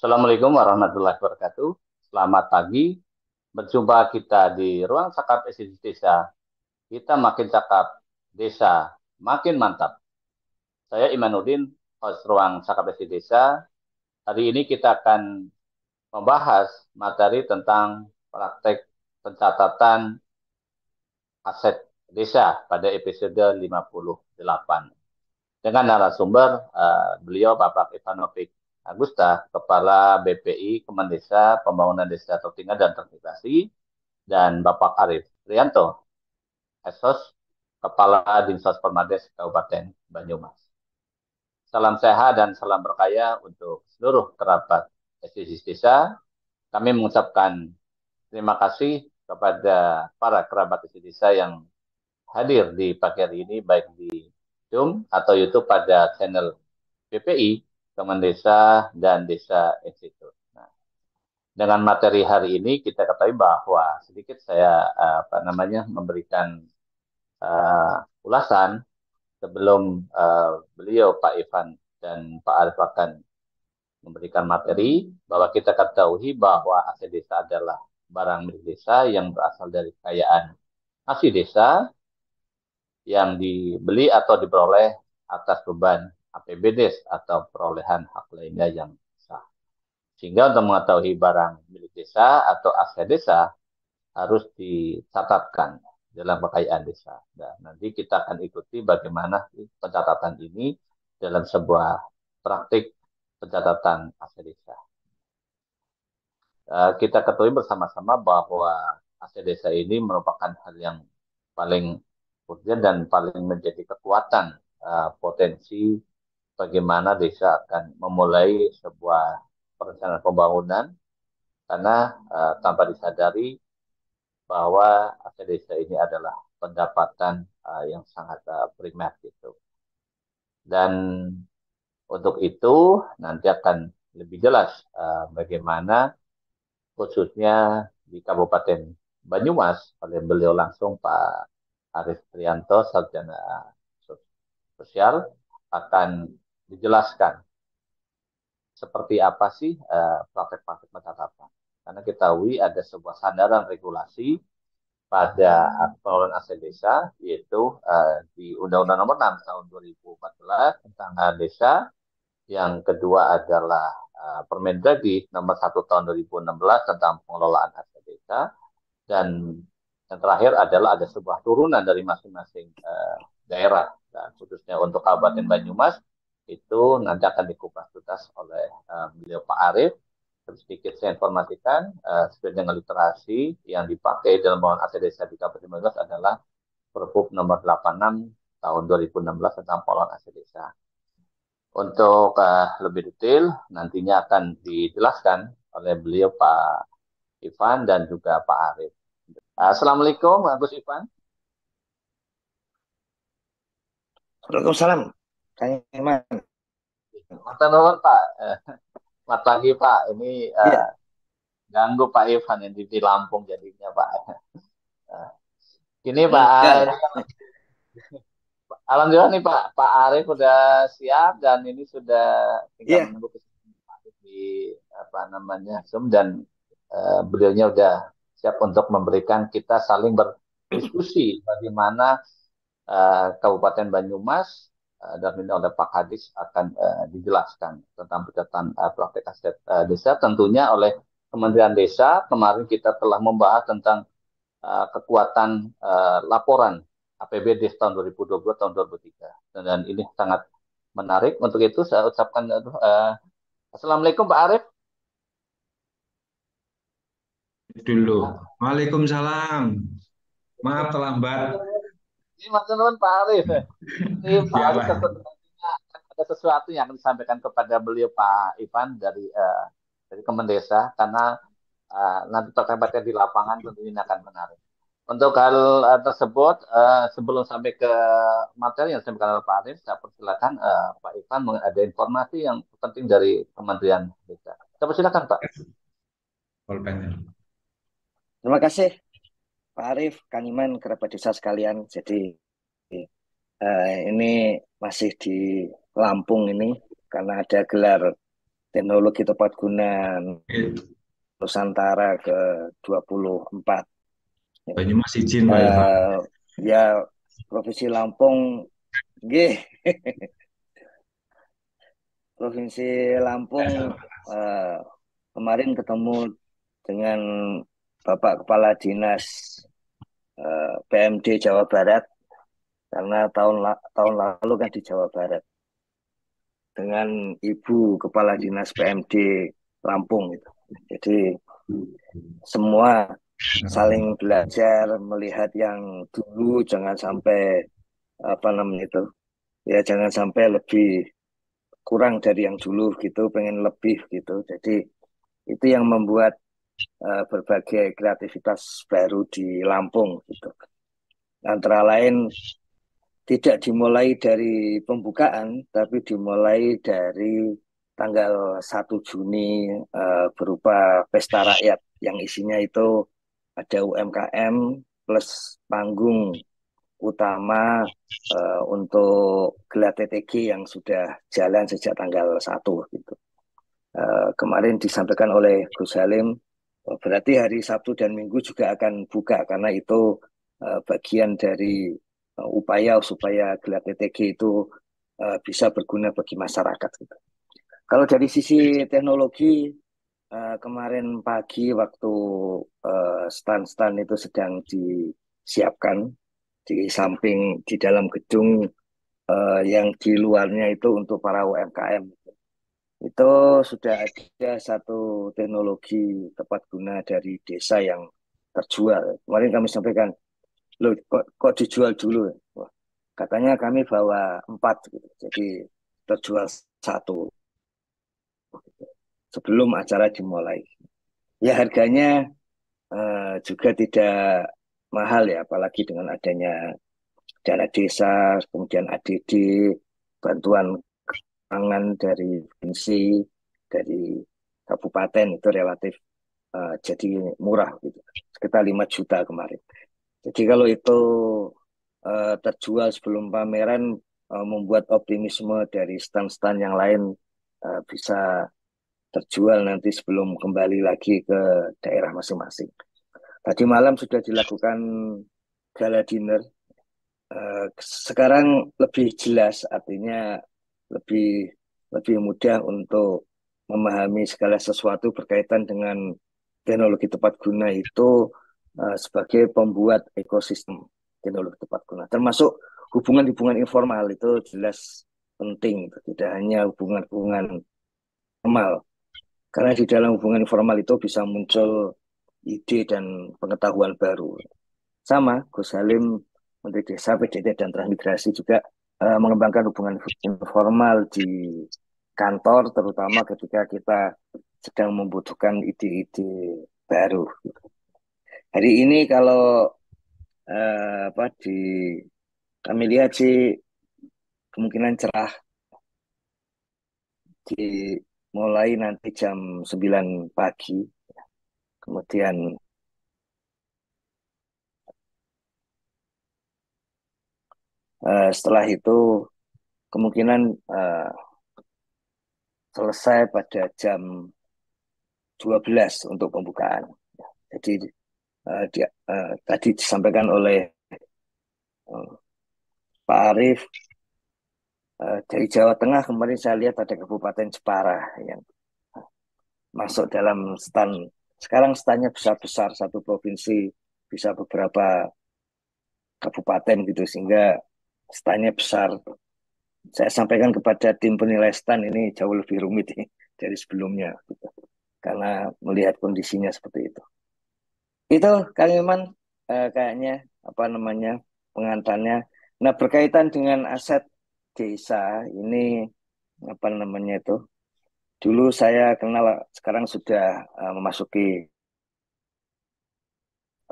Assalamualaikum warahmatullahi wabarakatuh. Selamat pagi. Berjumpa kita di Ruang Cakap SDGs Desa. Kita makin cakap, desa makin mantap. Saya Imanuddin, host Ruang Cakap SDGs Desa. Hari ini kita akan membahas materi tentang praktek pencatatan aset desa pada episode 58. Dengan narasumber beliau Bapak Ivanovic Agusta, Kepala BPI Kemendesa Pembangunan Desa Tertinggal dan Terintegrasi, dan Bapak Arif Prianto, Esos, Kepala Dinsos Permades Kabupaten Banyumas. Salam sehat dan salam berkaya untuk seluruh kerabat SDGs Desa. Kami mengucapkan terima kasih kepada para kerabat SDGs Desa yang hadir di pagi hari ini, baik di Zoom atau YouTube pada channel BPI, Kemendesa, dan Desa Institute. Nah, dengan materi hari ini kita ketahui bahwa sedikit saya memberikan ulasan sebelum beliau Pak Ivan dan Pak Arif akan memberikan materi, bahwa kita ketahui bahwa aset desa adalah barang milik desa yang berasal dari kekayaan asli desa yang dibeli atau diperoleh atas beban APBD atau perolehan hak lainnya yang sah. Sehingga untuk mengetahui barang milik desa atau aset desa harus dicatatkan dalam kekayaan desa. Dan nanti kita akan ikuti bagaimana pencatatan ini dalam sebuah praktik pencatatan aset desa. Kita ketahui bersama-sama bahwa aset desa ini merupakan hal yang paling urgent dan paling menjadi kekuatan potensi bagaimana desa akan memulai sebuah perencanaan pembangunan, karena tanpa disadari bahwa aset desa ini adalah pendapatan yang sangat primer gitu. Dan untuk itu nanti akan lebih jelas bagaimana khususnya di Kabupaten Banyumas oleh beliau langsung Pak Arif Prianto, Sarjana Sosial, akan dijelaskan seperti apa sih praktek-praktek pencatatan. Karena kita tahu ada sebuah sandaran regulasi pada pengelolaan aset desa, yaitu di Undang-Undang Nomor 6 Tahun 2014 tentang desa. Yang kedua adalah Permendagri Nomor 1 Tahun 2016 tentang pengelolaan aset desa. Dan yang terakhir adalah ada sebuah turunan dari masing-masing daerah, dan khususnya untuk Kabupaten Banyumas itu nanti akan dikupas tuntas oleh beliau Pak Arif. Sedikit saya informasikan, sesuai dengan literasi yang dipakai dalam pengelolaan aset desa di Kabupaten Banyumas adalah Perpub Nomor 86 Tahun 2016 tentang pengelolaan aset desa. Untuk lebih detail nantinya akan dijelaskan oleh beliau Pak Ivan dan juga Pak Arif. Assalamualaikum, Gus Ivan. Waalaikumsalam, Kang Iman. Mantan nuhun Pak. Selamat pagi Pak. Ini Iya, ganggu Pak Ivan yang di Lampung jadinya Pak. Ini Pak, enggak. ini, alhamdulillah nih Pak, Pak Arif sudah siap dan ini sudah tinggal Iya, menunggu di Zoom, dan beliaunya udah siap untuk memberikan kita saling berdiskusi bagaimana Kabupaten Banyumas dan oleh Pak Hadis akan dijelaskan tentang pencatatan praktek aset desa, tentunya oleh Kementerian Desa. Kemarin kita telah membahas tentang kekuatan laporan APBD tahun 2022 tahun 2023, dan ini sangat menarik. Untuk itu saya ucapkan Assalamualaikum Pak Arif. Dulu. Waalaikumsalam. Maaf terlambat. Ini Mas Nun Pak Arif. Ini Pak Ya, Arif Pak. ada sesuatu yang akan disampaikan kepada beliau Pak Ivan dari Kemendesa, karena nanti terkait di lapangan tentunya akan menarik. Untuk hal tersebut, sebelum sampai ke materi yang disampaikan oleh Pak Arif, saya persilakan Pak Ivan ada informasi yang penting dari Kementerian Desa. Saya persilakan Pak. Pulpennya. Terima kasih Pak Arif, Kang Iman, kerabat desa sekalian. Jadi ini masih di Lampung ini karena ada gelar teknologi tepat guna Nusantara ke-24. Banyumas izin Pak Ivan. Ya, Provinsi Lampung, nggih. Provinsi Lampung eh, kemarin ketemu dengan Bapak Kepala Dinas PMD Jawa Barat karena tahun lalu kan di Jawa Barat dengan Ibu Kepala Dinas PMD Lampung gitu. Jadi semua saling belajar melihat yang dulu, jangan sampai apa namanya itu, ya jangan sampai lebih kurang dari yang dulu gitu, pengen lebih gitu. Jadi itu yang membuat berbagai kreativitas baru di Lampung gitu. Antara lain tidak dimulai dari pembukaan, tapi dimulai dari tanggal 1 Juni berupa pesta rakyat yang isinya itu ada UMKM plus panggung utama untuk gelar TTG yang sudah jalan sejak tanggal 1 gitu. Kemarin disampaikan oleh Gus Halim, berarti hari Sabtu dan Minggu juga akan buka karena itu bagian dari upaya supaya gelar TTG itu bisa berguna bagi masyarakat gitu. Kalau dari sisi teknologi, kemarin pagi waktu stand-stand itu sedang disiapkan di samping di dalam gedung, yang di luarnya itu untuk para UMKM. Itu sudah ada satu teknologi tepat guna dari desa yang terjual. Kemarin kami sampaikan, loh kok dijual dulu? Wah, katanya kami bawa 4 gitu. Jadi terjual 1 sebelum acara dimulai. Ya harganya juga tidak mahal ya, apalagi dengan adanya dana desa, kemudian ADD, bantuan pangan dari provinsi, dari kabupaten itu relatif jadi murah gitu. Sekitar 5 juta kemarin. Jadi kalau itu terjual sebelum pameran, membuat optimisme dari stand-stand yang lain bisa terjual nanti sebelum kembali lagi ke daerah masing-masing. Tadi malam sudah dilakukan gala dinner. Sekarang lebih jelas, artinya lebih lebih mudah untuk memahami segala sesuatu berkaitan dengan teknologi tepat guna itu sebagai pembuat ekosistem teknologi tepat guna. Termasuk hubungan-hubungan informal itu jelas penting, tidak hanya hubungan-hubungan formal. Karena di dalam hubungan informal itu bisa muncul ide dan pengetahuan baru. Sama, Gus Halim, Menteri Desa, PDT, dan Transmigrasi juga mengembangkan hubungan informal di kantor, terutama ketika kita sedang membutuhkan ide-ide baru. Hari ini kalau apa kami lihat sih kemungkinan cerah mulai nanti jam 9 pagi. Kemudian setelah itu kemungkinan selesai pada jam 12 untuk pembukaan. Jadi tadi disampaikan oleh Pak Arief, dari Jawa Tengah kemarin saya lihat ada Kabupaten Jepara yang masuk dalam stand. Sekarang standnya besar-besar, satu provinsi bisa beberapa kabupaten gitu, sehingga standnya besar. Saya sampaikan kepada tim penilai stand ini jauh lebih rumit dari sebelumnya, gitu. Karena melihat kondisinya seperti itu. Itu Kang Iman, kayaknya apa namanya pengantarnya. Nah, berkaitan dengan aset desa ini, apa namanya itu, dulu saya kenal, sekarang sudah memasuki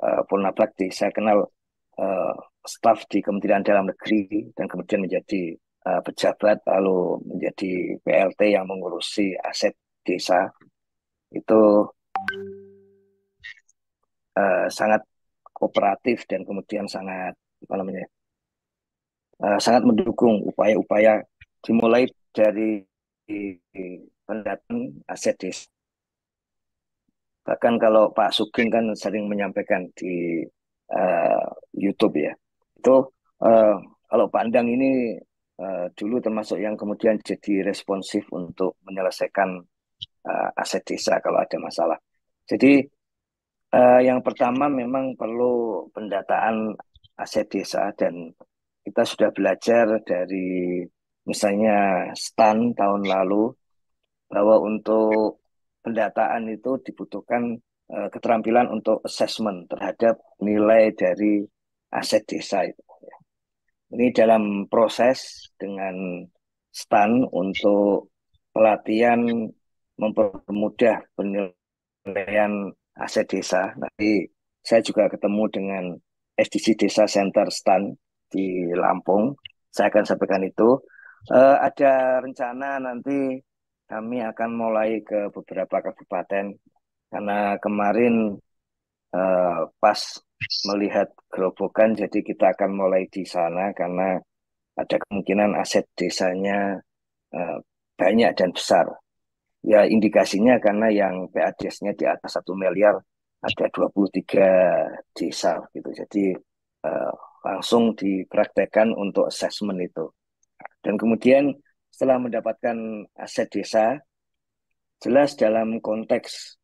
Purna Bakti. Saya kenal uh, staf di Kementerian Dalam Negeri dan kemudian menjadi pejabat lalu menjadi PLT yang mengurusi aset desa. Itu sangat kooperatif dan kemudian sangat apa namanya sangat mendukung upaya-upaya dimulai dari pendataan aset desa. Bahkan kalau Pak Sugeng kan sering menyampaikan di YouTube ya, itu uh, kalau Pandang ini dulu termasuk yang kemudian jadi responsif untuk menyelesaikan aset desa kalau ada masalah. Jadi yang pertama memang perlu pendataan aset desa dan kita sudah belajar dari misalnya STAN tahun lalu bahwa untuk pendataan itu dibutuhkan keterampilan untuk assessment terhadap nilai dari aset desa itu. Ini dalam proses dengan STAN untuk pelatihan mempermudah penilaian aset desa. Nanti saya juga ketemu dengan SDC Desa Center STAN di Lampung. Saya akan sampaikan itu. Ada rencana nanti kami akan mulai ke beberapa kabupaten karena kemarin pas melihat gerobokan, jadi kita akan mulai di sana karena ada kemungkinan aset desanya eh, banyak dan besar. Ya indikasinya karena yang PADS-nya di atas 1 miliar ada 23 desa gitu. Jadi eh, langsung dipraktekkan untuk assessment itu. Dan kemudian setelah mendapatkan aset desa, jelas dalam konteks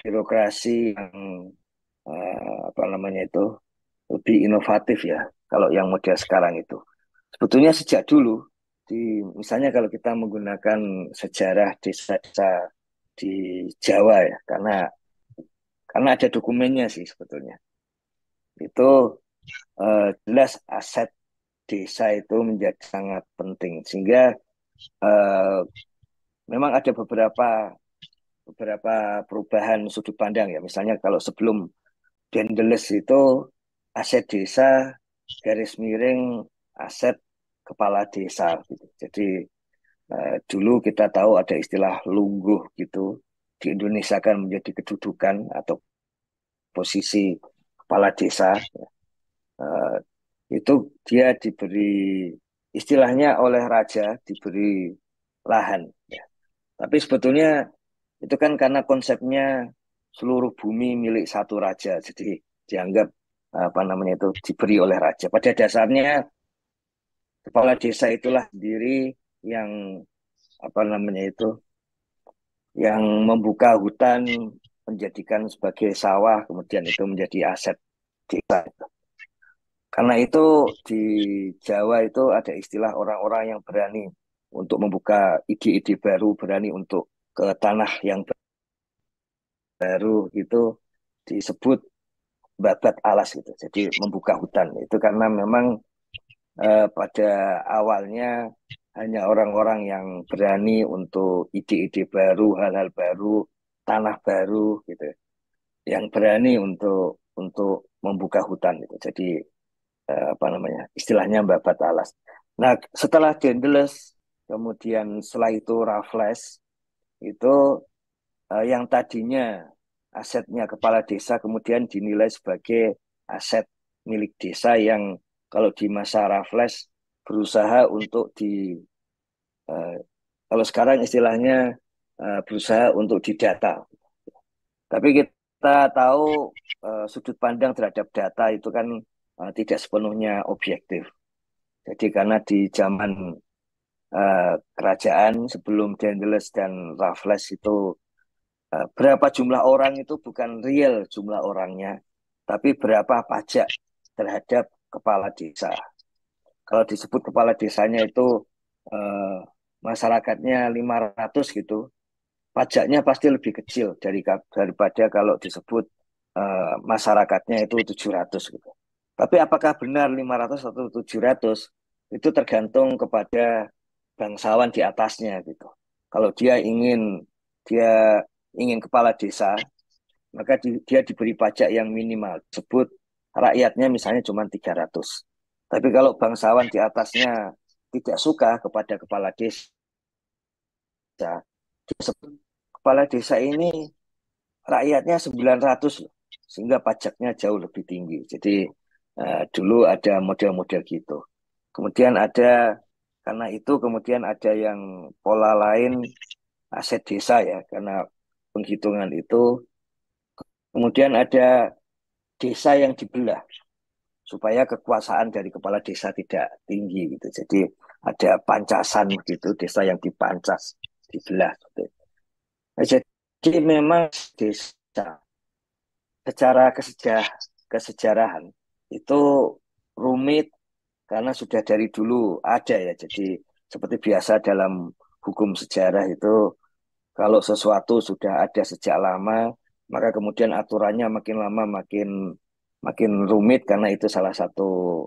birokrasi yang apa namanya itu lebih inovatif ya kalau yang model sekarang itu. Sebetulnya sejak dulu misalnya kalau kita menggunakan sejarah desa-desa di Jawa ya karena ada dokumennya sih sebetulnya. Itu jelas aset desa itu menjadi sangat penting sehingga eh, memang ada beberapa perubahan sudut pandang ya. Misalnya kalau sebelum Dendeles itu aset desa garis miring aset kepala desa gitu. Jadi dulu kita tahu ada istilah lungguh gitu. Di Indonesia kan menjadi kedudukan atau posisi kepala desa. Eh, itu dia diberi istilahnya oleh raja diberi lahan. Ya. Tapi sebetulnya itu kan karena konsepnya seluruh bumi milik satu raja. Jadi dianggap apa namanya itu diberi oleh raja. Pada dasarnya kepala desa itulah sendiri yang apa namanya itu yang membuka hutan menjadikan sebagai sawah kemudian itu menjadi aset desa. Karena itu di Jawa itu ada istilah orang-orang yang berani untuk membuka ide-ide baru, berani untuk ke tanah yang baru itu disebut babat alas gitu. Jadi membuka hutan. Itu karena memang pada awalnya hanya orang-orang yang berani untuk ide-ide baru, hal-hal baru, tanah baru gitu. Yang berani untuk membuka hutan gitu. Jadi apa namanya? Istilahnya babat alas. Nah, setelah Dendels kemudian setelah itu Raffles itu yang tadinya asetnya kepala desa kemudian dinilai sebagai aset milik desa yang kalau di masa Raffles berusaha untuk eh, kalau sekarang istilahnya berusaha untuk didata. Tapi kita tahu sudut pandang terhadap data itu kan tidak sepenuhnya objektif. Jadi karena di zaman kerajaan sebelum Dendels dan Raffles itu berapa jumlah orang itu bukan real jumlah orangnya, tapi berapa pajak terhadap kepala desa. Kalau disebut kepala desanya itu eh, masyarakatnya 500 gitu, pajaknya pasti lebih kecil daripada kalau disebut masyarakatnya itu 700 gitu. Tapi apakah benar 500 atau 700 itu tergantung kepada bangsawan di atasnya gitu. Kalau dia ingin kepala desa maka dia diberi pajak yang minimal. Sebut rakyatnya misalnya cuma 300. Tapi kalau bangsawan di atasnya tidak suka kepada kepala desa, dia sebut kepala desa ini rakyatnya 900 loh, sehingga pajaknya jauh lebih tinggi. Jadi dulu ada model-model gitu. Kemudian karena itu kemudian ada yang pola lain aset desa ya, karena penghitungan itu. Kemudian ada desa yang dibelah supaya kekuasaan dari kepala desa tidak tinggi gitu. Jadi ada pancasan gitu, desa yang dipancas, dibelah. Gitu. Nah, jadi memang desa secara kesejarahan itu rumit karena sudah dari dulu ada ya. Jadi seperti biasa dalam hukum sejarah itu kalau sesuatu sudah ada sejak lama, maka kemudian aturannya makin lama makin makin rumit karena itu salah satu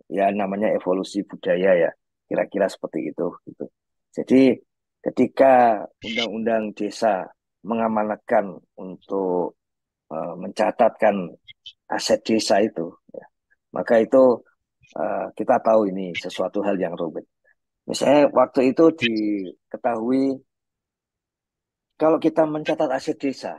ya namanya evolusi budaya ya. Kira-kira seperti itu gitu. Jadi ketika undang-undang desa mengamanatkan untuk mencatatkan aset desa itu, ya, maka itu kita tahu ini sesuatu hal yang rumit. Misalnya waktu itu diketahui kalau kita mencatat aset desa,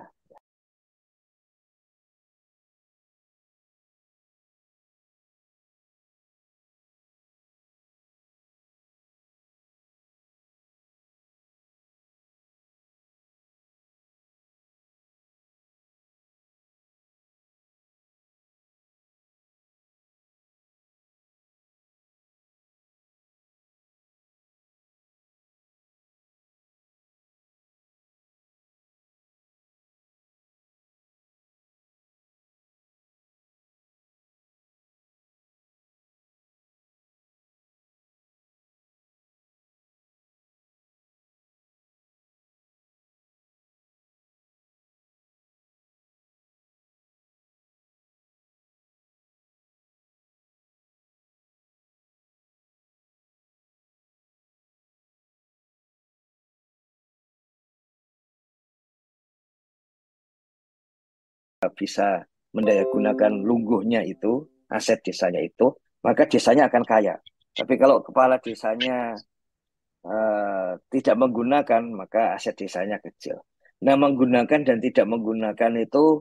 bisa mendayagunakan lungguhnya itu, aset desanya itu, maka desanya akan kaya. Tapi kalau kepala desanya tidak menggunakan, maka aset desanya kecil. Nah, menggunakan dan tidak menggunakan itu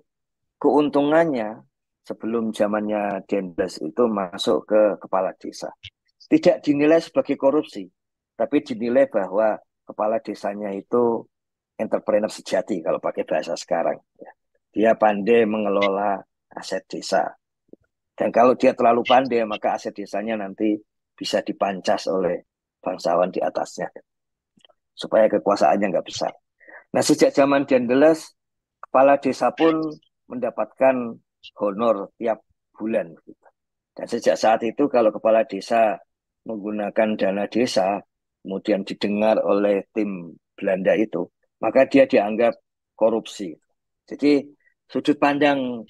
keuntungannya sebelum zamannya Dendles itu masuk ke kepala desa. Tidak dinilai sebagai korupsi, tapi dinilai bahwa kepala desanya itu entrepreneur sejati kalau pakai bahasa sekarang. Dia pandai mengelola aset desa. Dan kalau dia terlalu pandai, maka aset desanya nanti bisa dipancas oleh bangsawan di atasnya. Supaya kekuasaannya nggak besar. Nah, sejak zaman Dendles, kepala desa pun mendapatkan honor tiap bulan. Dan sejak saat itu kalau kepala desa menggunakan dana desa, kemudian didengar oleh tim Belanda itu, maka dia dianggap korupsi. Jadi sudut pandang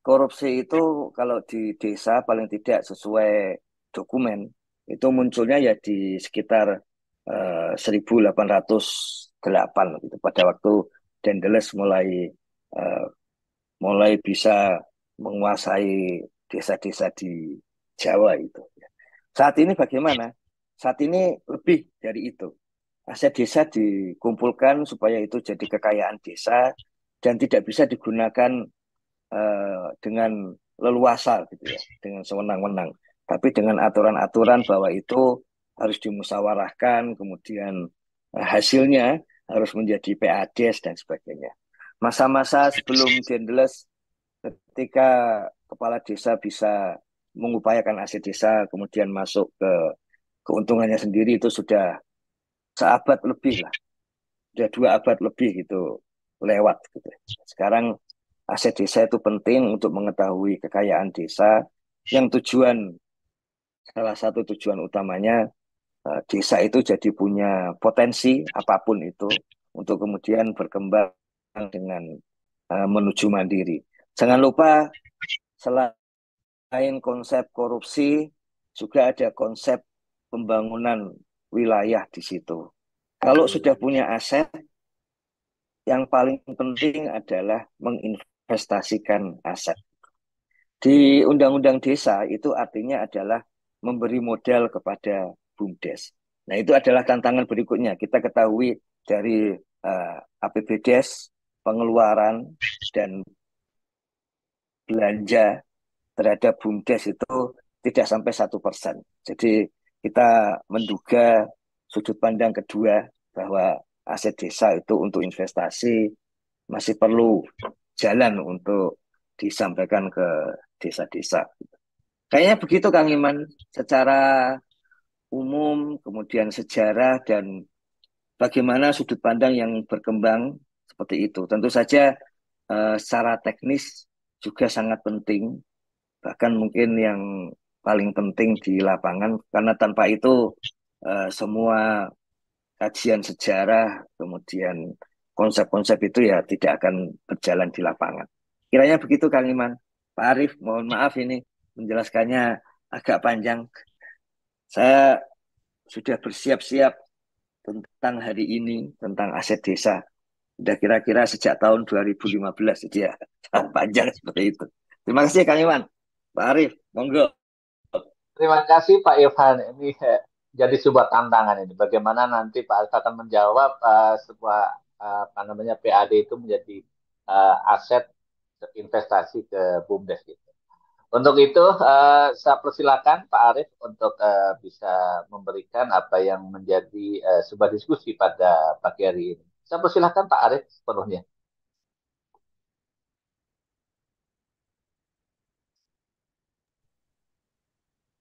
korupsi itu kalau di desa paling tidak sesuai dokumen, itu munculnya ya di sekitar 1808 gitu, pada waktu Dendles eh, mulai bisa menguasai desa-desa di Jawa itu. Saat ini bagaimana? Saat ini lebih dari itu. Aset desa dikumpulkan supaya itu jadi kekayaan desa dan tidak bisa digunakan dengan leluasa gitu ya, dengan sewenang-wenang. Tapi dengan aturan-aturan bahwa itu harus dimusyawarahkan, kemudian hasilnya harus menjadi PADS dan sebagainya. Masa-masa sebelum Dendles ketika kepala desa bisa mengupayakan aset desa kemudian masuk ke keuntungannya sendiri itu sudah seabad lebih lah, sudah 2 abad lebih gitu lewat gitu. Sekarang aset desa itu penting untuk mengetahui kekayaan desa yang salah satu tujuan utamanya desa itu jadi punya potensi apapun itu untuk kemudian berkembang dengan menuju mandiri. Jangan lupa selain konsep korupsi, juga ada konsep pembangunan wilayah di situ. Kalau sudah punya aset, yang paling penting adalah menginvestasikan menginvestasikan aset. Di Undang-Undang Desa itu artinya adalah memberi modal kepada BUMDes. Nah, itu adalah tantangan berikutnya. Kita ketahui dari APBDes, pengeluaran dan belanja terhadap BUMDes itu tidak sampai 1%. Jadi kita menduga sudut pandang kedua bahwa aset desa itu untuk investasi masih perlu jalan untuk disampaikan ke desa-desa. Kayaknya begitu Kang Iman, secara umum, kemudian sejarah dan bagaimana sudut pandang yang berkembang seperti itu. Tentu saja secara teknis juga sangat penting, bahkan mungkin yang paling penting di lapangan, karena tanpa itu semua kajian sejarah, kemudian konsep-konsep itu ya tidak akan berjalan di lapangan. Kiranya begitu Kang Iman. Pak Arief, mohon maaf ini menjelaskannya agak panjang. Saya sudah bersiap-siap tentang hari ini, tentang aset desa. Sudah kira-kira sejak tahun 2015, jadi ya panjang seperti itu. Terima kasih Kang Iman. Pak Arief, monggo. Terima kasih Pak Irfan. Ini jadi sebuah tantangan ini. Bagaimana nanti Pak Alfa akan menjawab sebuah apa namanya PAD itu menjadi aset investasi ke BUMDes gitu. Untuk itu saya persilakan Pak Arief untuk bisa memberikan apa yang menjadi sebuah diskusi pada pagi hari ini. Saya persilakan Pak Arief sepenuhnya.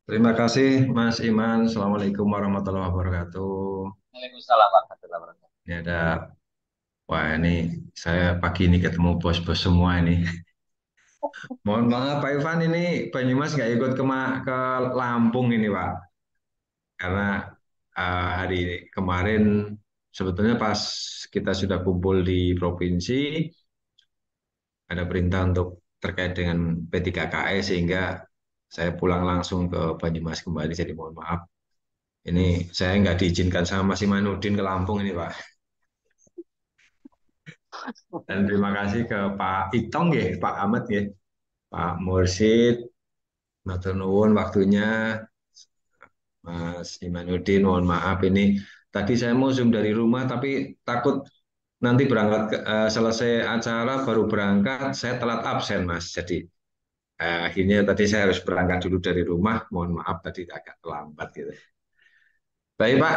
Terima kasih Mas Iman. Assalamualaikum warahmatullahi wabarakatuh. Waalaikumsalam warahmatullahi wabarakatuh. Ini ada, wah ini saya pagi ini ketemu bos-bos semua ini. Mohon maaf Pak Ivan, ini Banyumas nggak ikut ke Lampung ini Pak. Karena hari kemarin sebetulnya pas kita sudah kumpul di provinsi, ada perintah untuk terkait dengan P3KE sehingga saya pulang langsung ke Banyumas kembali. Jadi mohon maaf. Ini saya nggak diizinkan sama Mas Imanuddin ke Lampung ini Pak. Dan terima kasih ke Pak Itong ya, Pak Ahmad ya, Pak Mursid, matur nuwun waktunya, Mas Imanuddin, mohon maaf ini tadi saya mau Zoom dari rumah tapi takut nanti berangkat selesai acara baru berangkat saya telat absen Mas. Jadi akhirnya tadi saya harus berangkat dulu dari rumah, mohon maaf tadi agak terlambat gitu. Baik Pak,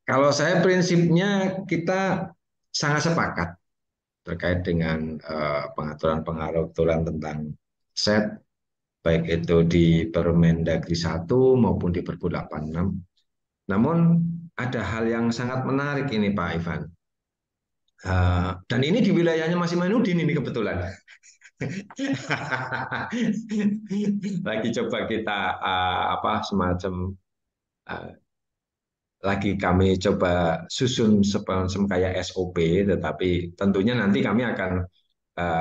kalau saya prinsipnya kita sangat sepakat terkait dengan pengaturan-pengaturan tentang set, baik itu di Permendagri 1 maupun di Perpu 86. Namun ada hal yang sangat menarik ini Pak Ivan. Dan ini di wilayahnya Mas Imanuddin ini kebetulan. Lagi coba kita semacam lagi kami coba susun semacam kayak SOP, tetapi tentunya nanti kami akan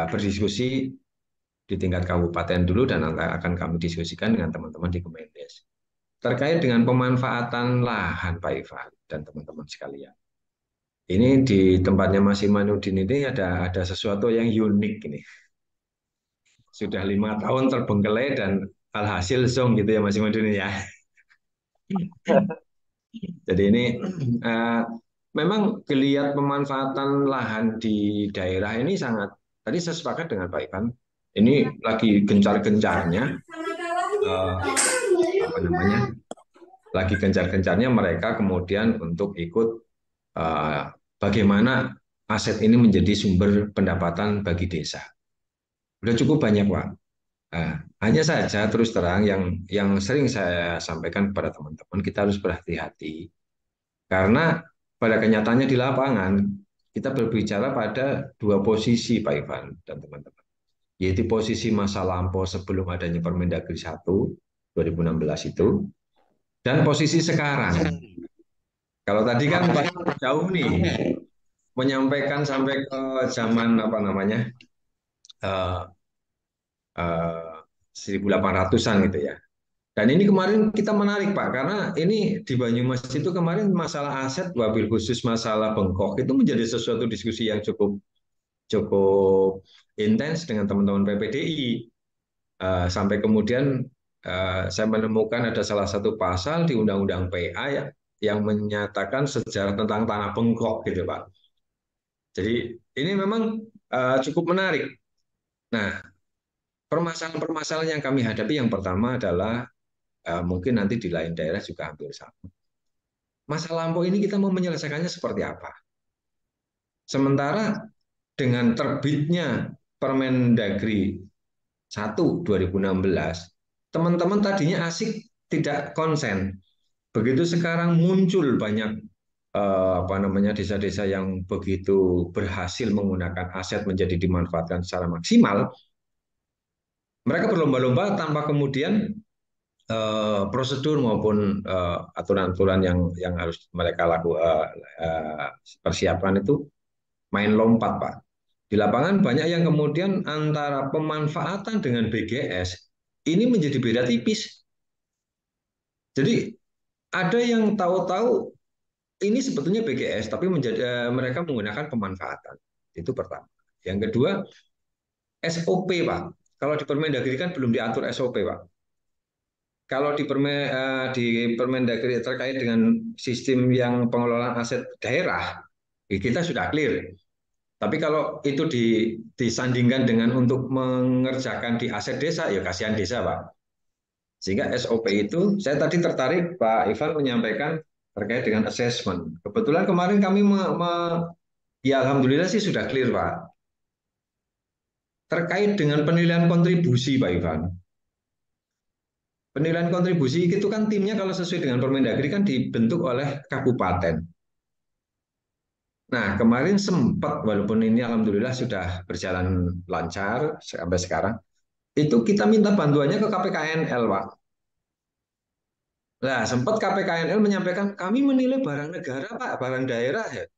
berdiskusi di tingkat kabupaten dulu dan nanti akan kami diskusikan dengan teman-teman di Kemendes. Terkait dengan pemanfaatan lahan Pak Ivan dan teman-teman sekalian. Ini di tempatnya Mas Imanuddin ini ada sesuatu yang unik ini. Sudah 5 tahun terbengkelai dan alhasil zong gitu ya Mas Imanuddin ya. Jadi ini memang geliat pemanfaatan lahan di daerah ini sangat, tadi saya sepakat dengan Pak Ivan, ini lagi gencar-gencarnya, lagi gencar-gencarnya mereka kemudian untuk ikut bagaimana aset ini menjadi sumber pendapatan bagi desa. Sudah cukup banyak Pak. Hanya saja terus terang yang sering saya sampaikan kepada teman-teman, kita harus berhati-hati karena pada kenyataannya di lapangan kita berbicara pada dua posisi Pak Ivan dan teman-teman, yaitu posisi masa lampau sebelum adanya Permendagri 1 2016 itu dan posisi sekarang. Kalau tadi kan Pak jauh nih menyampaikan sampai ke zaman 1800-an gitu ya. Dan ini kemarin kita menarik Pak, karena ini di Banyumas itu kemarin masalah aset, wabil khusus masalah bengkok itu menjadi sesuatu diskusi yang cukup cukup intens dengan teman-teman PPDI. Sampai kemudian saya menemukan ada salah satu pasal di Undang-Undang PA ya, yang menyatakan sejarah tentang tanah bengkok gitu Pak. Jadi ini memang cukup menarik. Nah, permasalahan-permasalahan yang kami hadapi yang pertama adalah mungkin nanti di lain daerah juga hampir sama. Masa lampau ini kita mau menyelesaikannya seperti apa? Sementara dengan terbitnya Permendagri 1 2016, teman-teman tadinya asik tidak konsen. Begitu sekarang muncul banyak desa-desa yang begitu berhasil menggunakan aset menjadi dimanfaatkan secara maksimal, mereka berlomba-lomba tanpa kemudian prosedur maupun aturan-aturan yang harus mereka persiapkan itu main lompat, Pak. Di lapangan banyak yang kemudian antara pemanfaatan dengan BGS ini menjadi beda tipis. Jadi ada yang tahu-tahu ini sebetulnya BGS, tapi mereka menggunakan pemanfaatan. Itu pertama. Yang kedua, SOP, Pak. Kalau di Permendagri kan belum diatur SOP, Pak. Kalau di Permendagri terkait dengan sistem yang pengelolaan aset daerah, kita sudah clear. Tapi kalau itu disandingkan dengan untuk mengerjakan di aset desa, ya kasihan desa, Pak. Sehingga SOP itu, saya tadi tertarik Pak Ivan menyampaikan terkait dengan assessment. Kebetulan kemarin kami ya alhamdulillah sih sudah clear Pak. Terkait dengan penilaian kontribusi Pak Ivan. Penilaian kontribusi itu kan timnya kalau sesuai dengan Permendagri kan dibentuk oleh kabupaten. Nah, kemarin sempat, walaupun ini alhamdulillah sudah berjalan lancar sampai sekarang, itu kita minta bantuannya ke KPKNL, Pak. Nah, sempat KPKNL menyampaikan, kami menilai barang negara, Pak, barang daerah ya.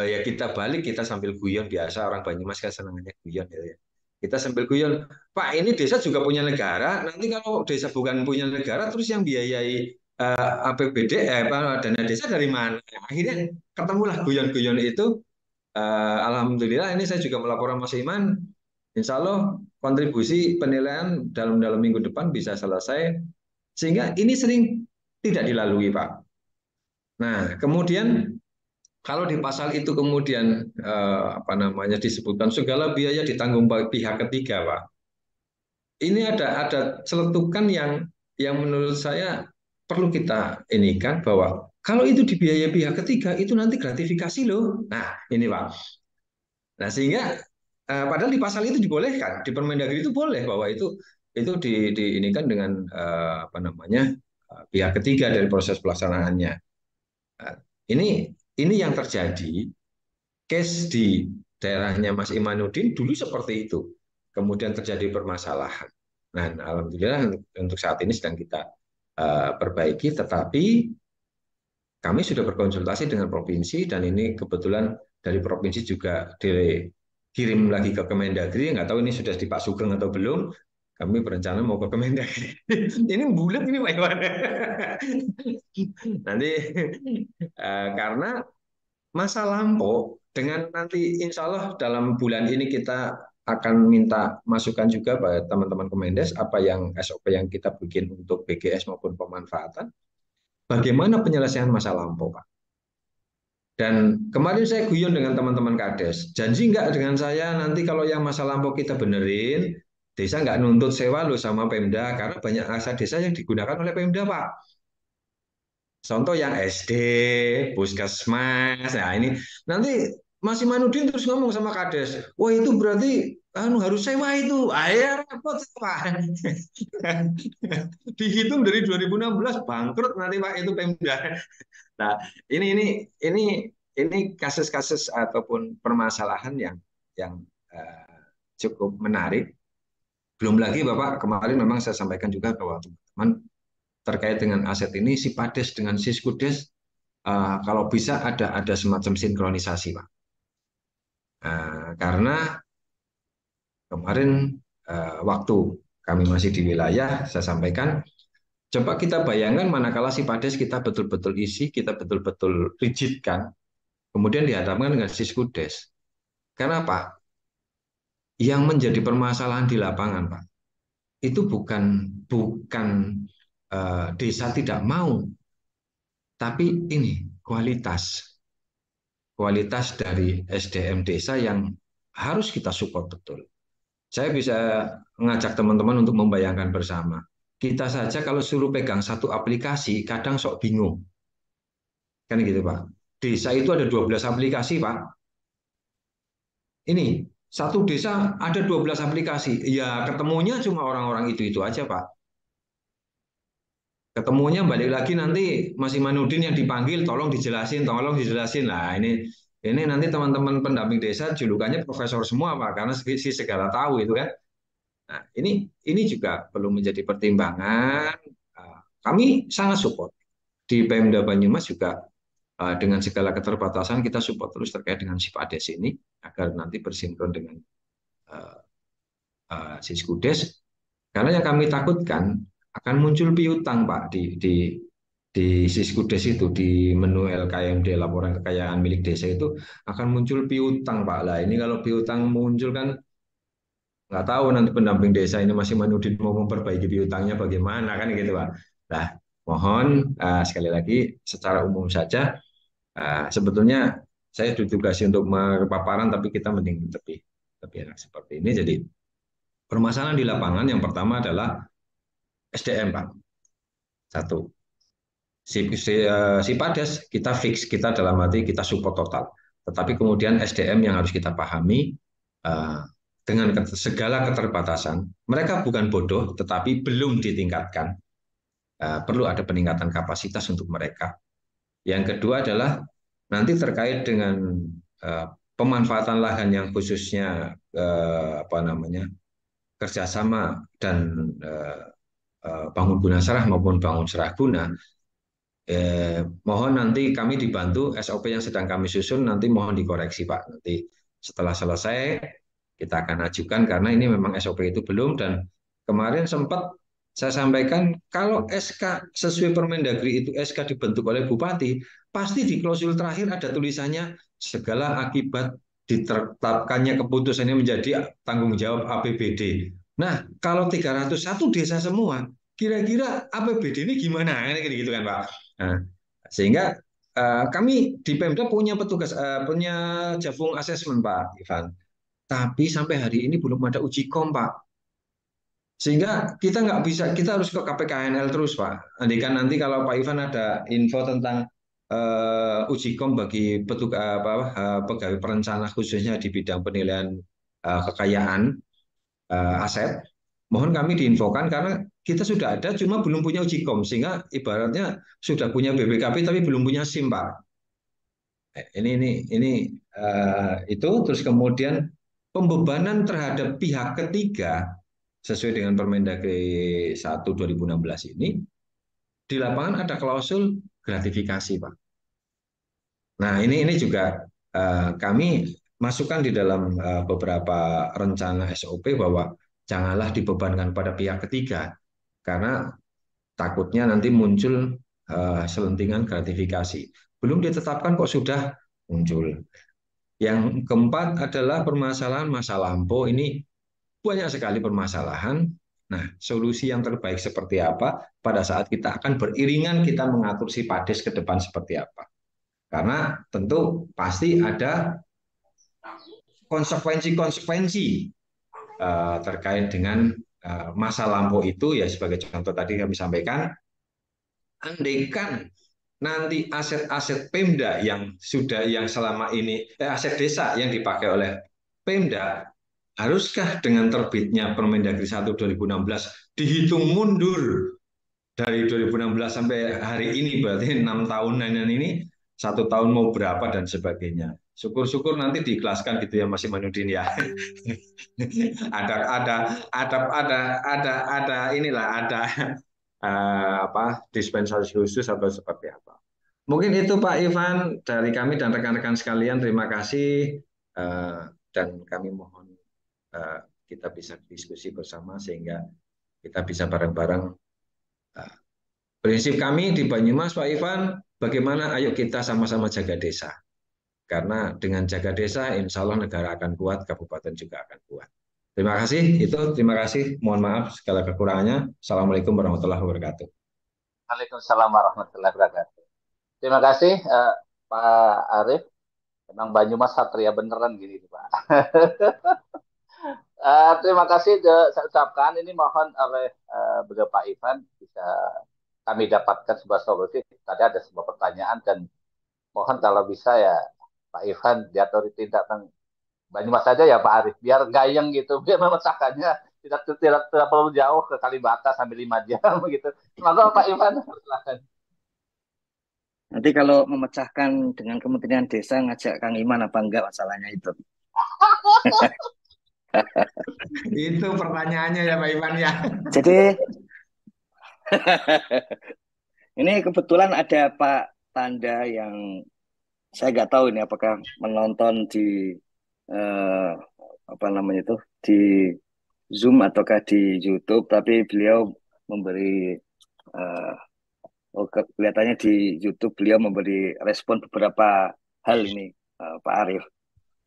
Ya kita balik, kita sambil guyon, biasa orang Banyumas kan senangnya guyon ya. Kita sambil guyon, Pak ini desa juga punya negara, nanti kalau desa bukan punya negara, terus yang biayai APBD, dana desa dari mana? Akhirnya ketemulah guyon-guyon itu. Alhamdulillah ini saya juga melaporkan Mas Iman, insya Allah kontribusi penilaian dalam minggu depan bisa selesai, sehingga ini sering tidak dilalui Pak. Nah kemudian kalau di pasal itu kemudian disebutkan segala biaya ditanggung pihak ketiga Pak, ini ada celetukan yang menurut saya perlu kita inikan bahwa kalau itu dibiayai pihak ketiga itu nanti gratifikasi loh. Nah ini Pak. Nah sehingga padahal di pasal itu dibolehkan, di Permendagri itu boleh bahwa itu diinikan dengan pihak ketiga dari proses pelaksanaannya. Ini yang terjadi case di daerahnya Mas Imanuddin dulu seperti itu. Kemudian terjadi permasalahan. Nah, alhamdulillah untuk saat ini sedang kita perbaiki, tetapi kami sudah berkonsultasi dengan provinsi dan ini kebetulan dari provinsi juga dikirim lagi ke Kemendagri. Nggak tahu ini sudah di Pak Sugeng atau belum. Kami berencana mau ke Kemendagri. Ini bulat ini Pak Iwan. Nanti karena masa lampau dengan nanti insya Allah dalam bulan ini kita akan minta masukan juga pada teman-teman Kemendes apa yang SOP yang kita bikin untuk BGS maupun pemanfaatan. Bagaimana penyelesaian masa lampau, Pak? Dan kemarin saya guyon dengan teman-teman Kades, janji nggak dengan saya nanti kalau yang masa lampau kita benerin, desa nggak nuntut sewa loh sama Pemda, karena banyak aset desa yang digunakan oleh Pemda, Pak. Contoh yang SD, puskesmas, nah ini nanti Mas Imanudin terus ngomong sama Kades, wah itu berarti harus sewa itu, air repot Pak. Dihitung dari 2016 bangkrut nanti Pak itu Pemda. Nah ini kasus-kasus ataupun permasalahan yang cukup menarik. Belum lagi Bapak kemarin memang saya sampaikan juga bahwa teman-teman terkait dengan aset ini si Pades dengan Siskudes kalau bisa ada semacam sinkronisasi Pak. Karena kemarin waktu kami masih di wilayah saya sampaikan coba kita bayangkan manakala si Pades kita betul-betul isi, kita betul-betul rigidkan, kemudian dihadapkan dengan Siskudes. Kenapa? yang menjadi permasalahan di lapangan, Pak, itu bukan desa tidak mau, tapi ini kualitas dari SDM desa yang harus kita support betul. Saya bisa mengajak teman-teman untuk membayangkan bersama. Kita saja kalau suruh pegang satu aplikasi, kadang sok bingung. Kan gitu, Pak. Desa itu ada 12 aplikasi, Pak. Ini, satu desa ada 12 aplikasi. Ya, ketemunya cuma orang-orang itu aja, Pak. Ketemunya balik lagi nanti Mas Imanuddin yang dipanggil, tolong dijelasin. Nah, ini nanti teman-teman pendamping desa julukannya profesor semua, Pak, karena si segala tahu itu kan. Nah, ini juga perlu menjadi pertimbangan. Kami sangat support di Pemda Banyumas juga, dengan segala keterbatasan kita support terus terkait dengan SIPADES ini agar nanti bersinkron dengan uh, Siskudes. Karena yang kami takutkan akan muncul piutang, Pak, di Siskudes itu, di menu LKMD, laporan kekayaan milik desa itu akan muncul piutang, Pak. Lah ini kalau piutang muncul kan nggak tahu nanti pendamping desa ini masih Manudin mau memperbaiki piutangnya bagaimana kan gitu, Pak. Nah, mohon sekali lagi secara umum saja, sebetulnya saya ditugasi untuk paparan tapi kita mending lebih lebih enak seperti ini. Jadi permasalahan di lapangan yang pertama adalah SDM, Pak. Satu, si Pades kita fix, kita dalam arti kita support total. Tetapi kemudian SDM yang harus kita pahami, dengan segala keterbatasan, mereka bukan bodoh, tetapi belum ditingkatkan. Perlu ada peningkatan kapasitas untuk mereka. Yang kedua adalah nanti terkait dengan pemanfaatan lahan yang khususnya apa namanya kerjasama dan bangun guna serah maupun bangun serah guna. Mohon nanti kami dibantu SOP yang sedang kami susun, nanti mohon dikoreksi, Pak. Nanti setelah selesai kita akan ajukan karena ini memang SOP itu belum, dan kemarin sempat saya sampaikan kalau SK sesuai Permendagri itu SK dibentuk oleh Bupati, pasti di klausul terakhir ada tulisannya segala akibat ditetapkannya keputusan ini menjadi tanggung jawab APBD. Nah, kalau 301 desa semua, kira-kira APBD ini gimana? Gitu kan, Pak. Nah, sehingga kami di Pemda punya petugas, punya Jafung Assessment, Pak Ivan. Tapi sampai hari ini belum ada uji kom, Pak. Sehingga kita nggak bisa, kita harus ke KPKNL terus, Pak. Andaikan nanti kalau Pak Ivan ada info tentang uji kom bagi petugas pegawai perencana khususnya di bidang penilaian kekayaan aset, mohon kami diinfokan karena kita sudah ada cuma belum punya uji kom, sehingga ibaratnya sudah punya BPKB tapi belum punya SIM, Pak. Ini itu terus kemudian pembebanan terhadap pihak ketiga sesuai dengan Permendagri 1 2016 ini di lapangan ada klausul gratifikasi, Pak. Nah, ini juga kami masukkan di dalam beberapa rencana SOP bahwa janganlah dibebankan pada pihak ketiga karena takutnya nanti muncul selentingan gratifikasi. Belum ditetapkan kok sudah muncul. Yang keempat adalah permasalahan masa lampau. Ini banyak sekali permasalahan. Nah, solusi yang terbaik seperti apa pada saat kita akan beriringan kita mengatur si Pades ke depan seperti apa. Karena tentu pasti ada konsekuensi-konsekuensi terkait dengan masa lampau itu, ya sebagai contoh tadi kami sampaikan, andaikan nanti aset-aset Pemda yang selama ini aset desa yang dipakai oleh Pemda, haruskah dengan terbitnya Permendagri 1 2016 dihitung mundur dari 2016 sampai hari ini, berarti 6 tahunan ini, 1 tahun mau berapa dan sebagainya. Syukur-syukur nanti diikhlaskan gitu ya Mas Imanuddin ya. ada inilah ada dispensasi khusus atau seperti apa. Mungkin itu Pak Ivan dari kami dan rekan-rekan sekalian, terima kasih dan kami mohon kita bisa diskusi bersama sehingga kita bisa bareng-bareng. Prinsip kami di Banyumas, Pak Ivan, bagaimana ayo kita sama-sama jaga desa. Karena dengan jaga desa, insya Allah negara akan kuat, kabupaten juga akan kuat. Terima kasih, terima kasih. Mohon maaf segala kekurangannya. Assalamualaikum warahmatullahi wabarakatuh. Waalaikumsalam warahmatullahi wabarakatuh. Terima kasih Pak Arif. Emang Banyumas Satria beneran gini Pak. Terima kasih saya ucapkan ini mohon oleh beliau Pak Ivan bisa kami dapatkan sebuah solusi. Tadi ada sebuah pertanyaan dan mohon kalau bisa ya Pak Ivan diatur tindak Banyumas saja ya Pak Arif biar gayeng gitu biar memecahkannya tidak perlu jauh ke Kalibata sampai 5 jam gitu. Semoga Pak Ivan silakan. Nanti kalau memecahkan dengan Kementerian Desa ngajak Kang Iman apa enggak masalahnya itu. Itu pertanyaannya ya Pak Ivan ya. Jadi ini kebetulan ada Pak Tanda yang saya nggak tahu ini apakah menonton di eh, apa namanya itu di Zoom ataukah di YouTube, tapi beliau memberi eh, kelihatannya di YouTube beliau memberi respon beberapa hal ini, Pak Arief.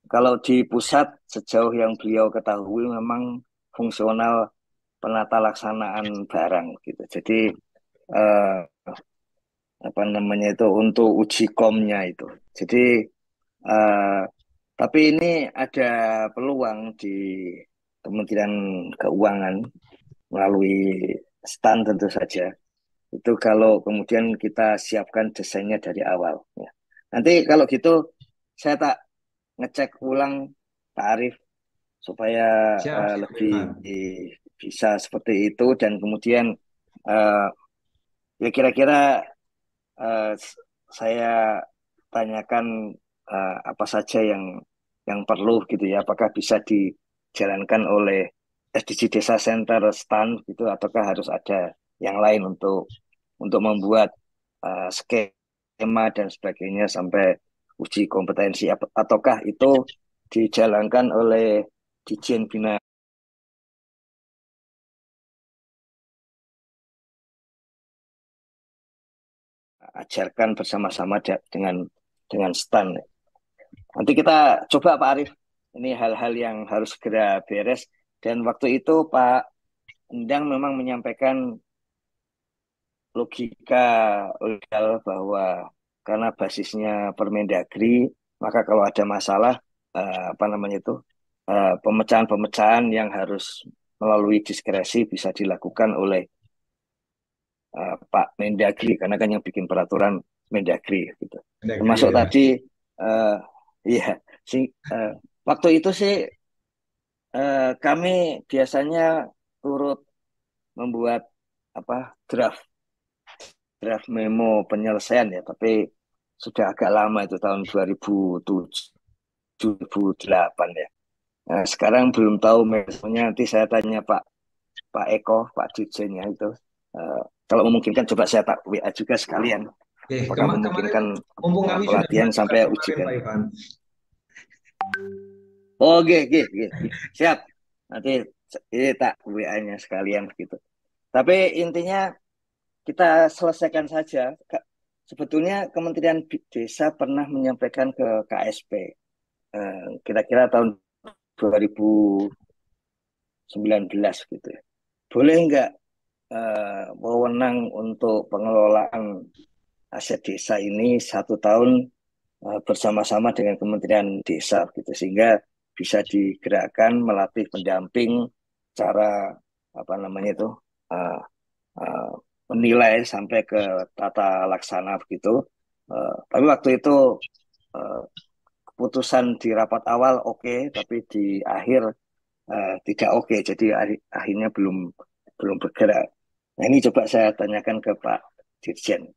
Kalau di pusat sejauh yang beliau ketahui memang fungsional penata laksanaan barang gitu. Jadi eh, apa namanya itu untuk uji komnya itu. Jadi eh, tapi ini ada peluang di Kementerian Keuangan melalui STAN tentu saja. Itu kalau kemudian kita siapkan desainnya dari awal. Ya. Nanti kalau gitu saya tak ngecek ulang Pak Arief supaya Siap, siap Pak lebih Ivan. bisa seperti itu dan kemudian eh, ya kira-kira eh, saya tanyakan apa saja yang perlu gitu ya, apakah bisa dijalankan oleh SDG Desa Center STAN gitu, ataukah harus ada yang lain untuk membuat skema dan sebagainya sampai uji kompetensi, ataukah itu dijalankan oleh Dijen Bina ajarkan bersama-sama dengan STAN. Nanti kita coba Pak Arief, ini hal-hal yang harus segera beres. Dan waktu itu Pak Endang memang menyampaikan logika legal bahwa karena basisnya Permendagri, maka kalau ada masalah, apa namanya itu, pemecahan-pemecahan yang harus melalui diskresi bisa dilakukan oleh Pak Mendagri, karena kan yang bikin peraturan Mendagri gitu. Negeri Termasuk ya. tadi, uh, iya, sih, waktu itu sih kami biasanya turut membuat apa draft draft memo penyelesaian ya, tapi sudah agak lama itu tahun 2007 2008 ya. Nah, sekarang belum tahu memonya, nanti saya tanya Pak Eko, Pak Dirjennya itu. Eh, Kalau memungkinkan coba saya tak WA juga sekalian. Oke, Apakah kemarin memungkinkan mumpung kami sudah pelatihan melakukan sampai kemarin ujikan? Pak Ivan. Oh, siap. Nanti ini tak WA-nya sekalian gitu. Tapi intinya kita selesaikan saja. Sebetulnya Kementerian Desa pernah menyampaikan ke KSP kira-kira tahun 2019 gitu ya. Boleh nggak wewenang untuk pengelolaan aset desa ini 1 tahun bersama-sama dengan Kementerian Desa gitu, sehingga bisa digerakkan melatih pendamping cara apa namanya itu uh, uh, menilai sampai ke tata laksana begitu. Tapi waktu itu uh, keputusan di rapat awal oke, tapi di akhir tidak oke. Jadi akhirnya belum belum bergerak. Nah ini coba saya tanyakan ke Pak Dirjen.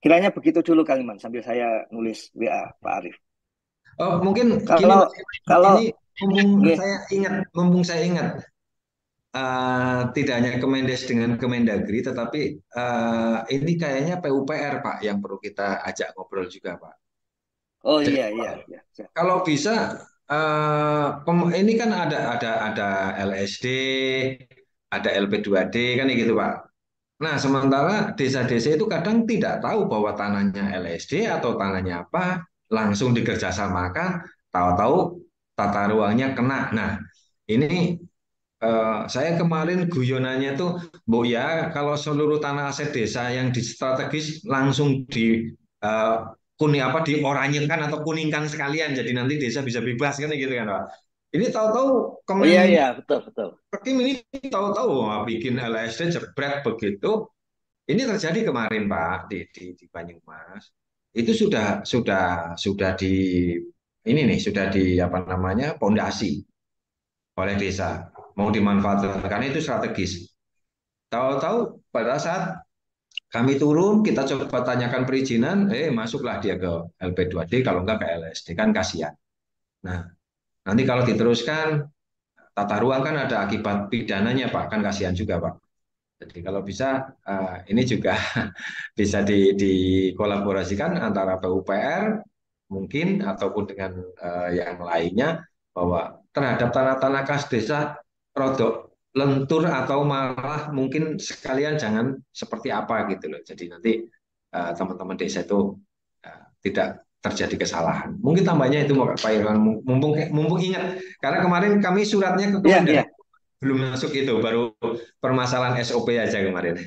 Kiranya begitu dulu Kang Iman sambil saya nulis WA Pak Arief. Oh, mungkin gini Kalau Mas Ivan, kalau ini nggih, mumpung saya ingat tidak hanya Kemendes dengan Kemendagri, tetapi ini kayaknya PUPR Pak yang perlu kita ajak ngobrol juga Pak. oh Jadi iya. kalau bisa ini kan ada LSD, ada LP2D kan gitu Pak. Nah, sementara desa-desa itu kadang tidak tahu bahwa tanahnya LSD atau tanahnya apa, langsung dikerjasamakan, tahu-tahu tata ruangnya kena. Nah, Ini saya kemarin guyonannya tuh, Bu ya, kalau seluruh tanah aset desa yang di strategis langsung di eh, kuning apa dioranyekan atau kuningkan sekalian, jadi nanti desa bisa bebas kan gitu kan Pak. Ini tahu-tahu Oh iya Kemen iya betul betul. Kekim ini tahu-tahu wah, bikin LSD jebret begitu. Ini terjadi kemarin Pak di Banyumas. Itu sudah di ini nih sudah di apa namanya pondasi oleh desa mau dimanfaatkan karena itu strategis. Tahu-tahu pada saat kami turun, kita coba tanyakan perizinan, masuklah dia ke LP2D, kalau enggak ke LSD, kan kasihan. Nah, nanti kalau diteruskan, tata ruang kan ada akibat pidananya, Pak, kan kasihan juga, Pak. Jadi kalau bisa, ini juga bisa dikolaborasikan antara PUPR, mungkin, ataupun dengan yang lainnya, bahwa terhadap tanah-tanah kas desa, rodok lentur atau malah mungkin sekalian jangan seperti apa gitu loh. Jadi nanti teman-teman desa itu tidak terjadi kesalahan. Mungkin tambahnya itu Pak Irwan, mumpung mumpung ingat karena kemarin kami suratnya ke Iya Kemendak iya. belum masuk itu, baru permasalahan SOP aja kemarin.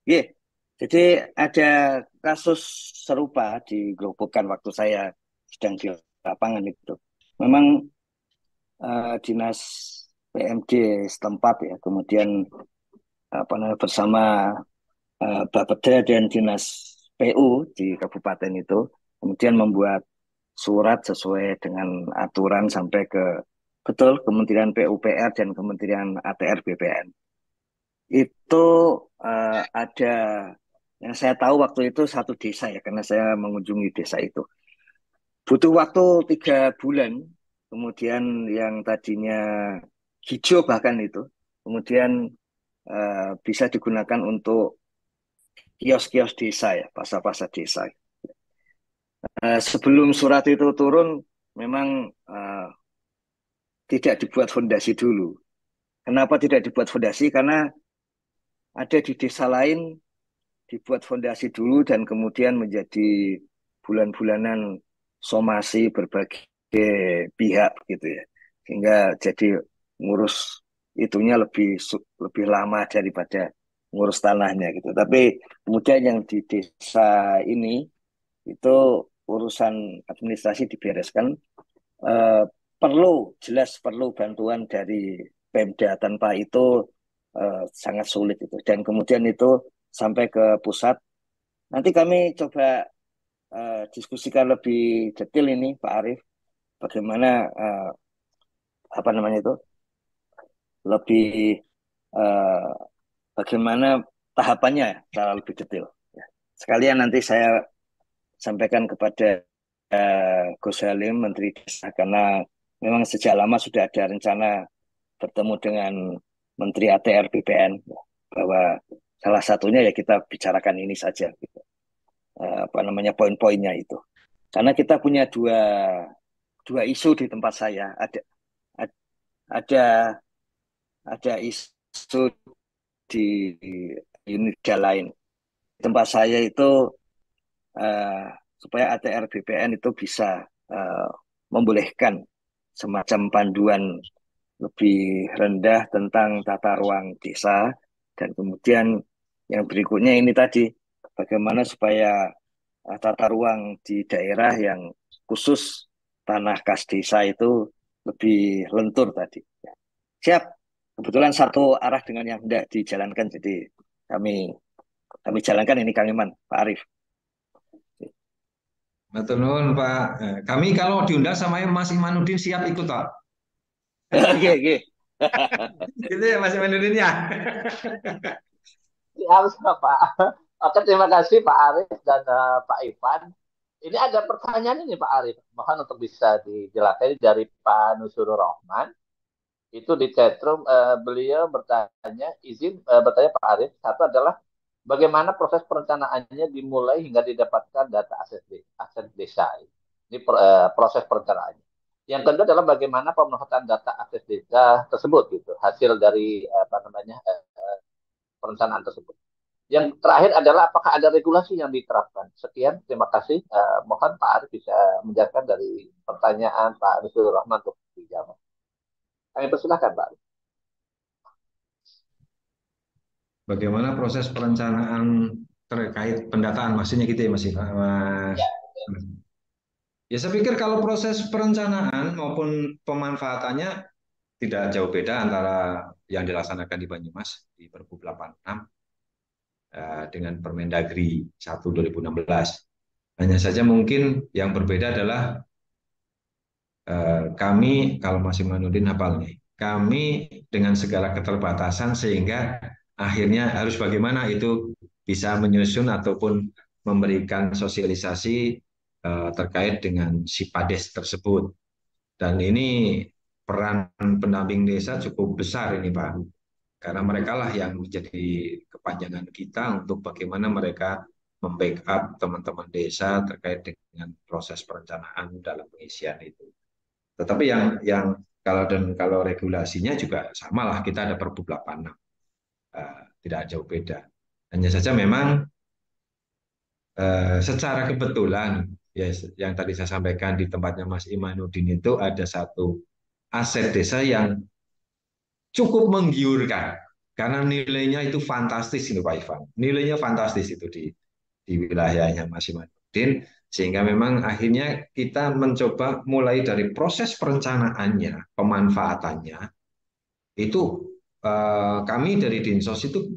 Iya. Jadi ada kasus serupa di Grobogan waktu saya sedang di lapangan itu. Memang dinas PMD setempat ya, kemudian apa namanya bersama Bapeda dan dinas PU di kabupaten itu, kemudian membuat surat sesuai dengan aturan sampai ke betul Kementerian PUPR dan Kementerian ATR BPN. Itu ada yang saya tahu waktu itu satu desa ya, karena saya mengunjungi desa itu. Butuh waktu 3 bulan, kemudian yang tadinya hijau bahkan itu, kemudian bisa digunakan untuk kios-kios desa ya, pasar-pasar desa. Sebelum surat itu turun, memang tidak dibuat fondasi dulu. Kenapa tidak dibuat fondasi? Karena ada di desa lain dibuat fondasi dulu dan kemudian menjadi bulan-bulanan somasi berbagai pihak gitu ya. Sehingga jadi ngurus itunya lebih lama daripada ngurus tanahnya gitu. Tapi kemudian yang di desa ini itu urusan administrasi dibereskan. Eh, jelas perlu bantuan dari Pemda, tanpa itu sangat sulit itu. Dan kemudian itu sampai ke pusat. Nanti kami coba diskusikan lebih detail ini Pak Arief, bagaimana apa namanya itu lebih eh, bagaimana tahapannya secara lebih detail. Ya. Sekalian nanti saya sampaikan kepada Gus Halim, Menteri Desa, karena memang sejak lama sudah ada rencana bertemu dengan Menteri ATR BPN, ya, bahwa salah satunya ya kita bicarakan ini saja, gitu. Apa namanya poin-poinnya itu. Karena kita punya dua isu di tempat saya. Ada ada isu di unit lain. Di tempat saya itu eh, supaya ATR BPN itu bisa eh, membolehkan semacam panduan lebih rendah tentang tata ruang desa, dan kemudian yang berikutnya ini tadi bagaimana supaya tata ruang di daerah yang khusus tanah kas desa itu lebih lentur tadi. Ya. Siap. Kebetulan satu arah dengan yang hendak dijalankan, jadi kami kami jalankan ini Kang Iman, Pak Arief. Betul nuwun, Pak. Kami kalau diundang sama Mas Imanuddin siap ikut, Pak. Oke, oke. Gitu ya Mas Imanuddin ya. Harus Pak. Oke, terima kasih Pak Arief dan Pak Ivan. Ini ada pertanyaan ini Pak Arief. Mohon untuk bisa dijelaskan dari Pak Nusur Rahman. Itu di chatroom beliau bertanya, izin bertanya Pak Arief. Satu adalah bagaimana proses perencanaannya dimulai hingga didapatkan data aset desa. Ini proses perencanaannya. Yang kedua adalah bagaimana pemenuhan data aset desa tersebut gitu, hasil dari apa namanya perencanaan tersebut. Yang terakhir adalah apakah ada regulasi yang diterapkan. Sekian, terima kasih. Mohon Pak Arief bisa menjelaskan dari pertanyaan Pak Nusur Rahman. dijawab. Kami persilahkan Pak. Bagaimana proses perencanaan terkait pendataan, maksudnya gitu ya Mas Iva, Mas. Ya, Ya saya pikir kalau proses perencanaan maupun pemanfaatannya tidak jauh beda antara yang dilaksanakan di Banyumas di Perbu 86 dengan Permendagri 1 2016. Hanya saja mungkin yang berbeda adalah kami, kalau masih Manudin hafal nih, kami dengan segala keterbatasan sehingga akhirnya harus bagaimana itu bisa menyusun ataupun memberikan sosialisasi terkait dengan si Pades tersebut. Dan ini peran pendamping desa cukup besar ini Pak, karena mereka lah yang menjadi kepanjangan kita untuk bagaimana mereka membackup teman-teman desa terkait dengan proses perencanaan dalam pengisian itu. Tetapi yang kalau regulasinya juga sama lah, kita ada Perbu 86, tidak jauh beda. Hanya saja memang secara kebetulan ya yang tadi saya sampaikan di tempatnya Mas Imanuddin itu ada satu aset desa yang cukup menggiurkan karena nilainya itu fantastis itu Pak Ivan. Nilainya fantastis itu di wilayahnya Mas Imanuddin, sehingga memang akhirnya kita mencoba mulai dari proses perencanaannya, pemanfaatannya itu kami dari Dinsos itu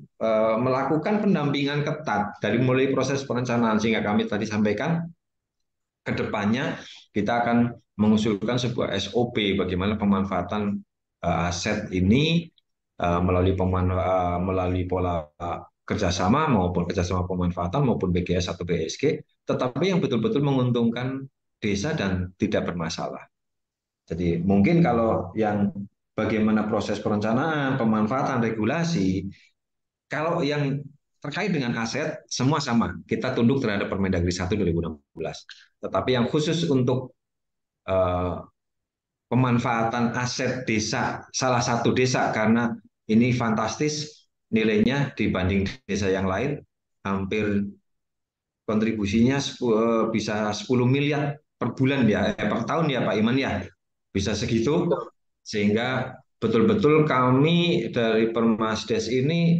melakukan pendampingan ketat dari mulai proses perencanaan, sehingga kami tadi sampaikan ke depannya kita akan mengusulkan sebuah SOP bagaimana pemanfaatan aset ini melalui pola kerjasama maupun kerjasama pemanfaatan maupun BGS atau BSG, tetapi yang betul-betul menguntungkan desa dan tidak bermasalah. Jadi mungkin kalau yang bagaimana proses perencanaan, pemanfaatan, regulasi, kalau yang terkait dengan aset semua sama, kita tunduk terhadap Permendagri 1 2016. Tetapi yang khusus untuk eh, pemanfaatan aset desa, salah satu desa karena ini fantastis nilainya dibanding desa yang lain, hampir kontribusinya bisa 10 miliar per bulan ya, per tahun ya Pak Iman ya, bisa segitu, sehingga betul-betul kami dari Permasdes ini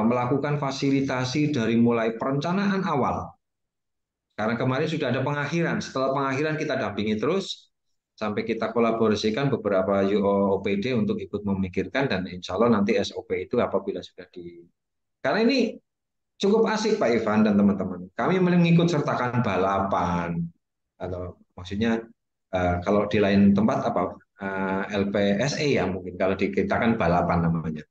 melakukan fasilitasi dari mulai perencanaan awal. Karena kemarin sudah ada pengakhiran. Setelah pengakhiran kita dampingi terus sampai kita kolaborasikan beberapa OPD untuk ikut memikirkan, dan insya Allah nanti SOP itu apabila sudah di. Karena ini cukup asik Pak Ivan dan teman-teman. Kami mengikut sertakan balapan atau maksudnya kalau di lain tempat apa LPSE ya mungkin, kalau di kita kan balapan namanya.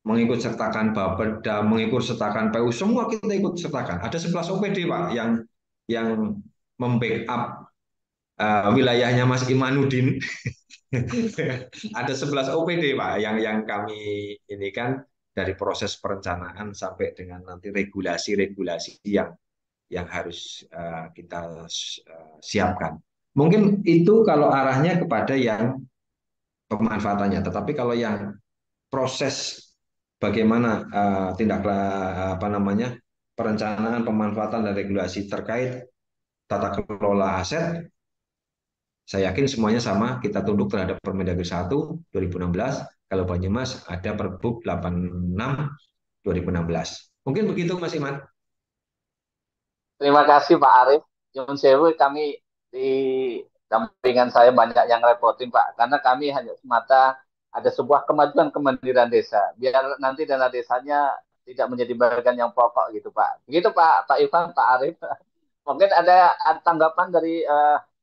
Mengikut sertakan Bapeda, mengikut sertakan PU, semua kita ikut sertakan. Ada 11 OPD Pak yang membackup wilayahnya Mas Imanuddin. Ada 11 OPD Pak yang kami ini kan dari proses perencanaan sampai dengan nanti regulasi-regulasi yang harus kita siapkan. Mungkin itu kalau arahnya kepada yang pemanfaatannya, tetapi kalau yang proses bagaimana tindak apa namanya perencanaan, pemanfaatan dan regulasi terkait tata kelola aset, saya yakin semuanya sama, kita tunduk terhadap Permendagri 1 2016. Kalau Banyumas ada Perbup 86 2016. Mungkin begitu Mas Iman. Terima kasih Pak Arief. Nyun sewu, kami di dampingan saya banyak yang repotin Pak, karena kami hanya semata ada sebuah kemajuan kemandirian desa, biar nanti dana desanya tidak menjadi bagian yang pokok gitu Pak. Begitu Pak Ivan, Pak Arief. Mungkin ada tanggapan dari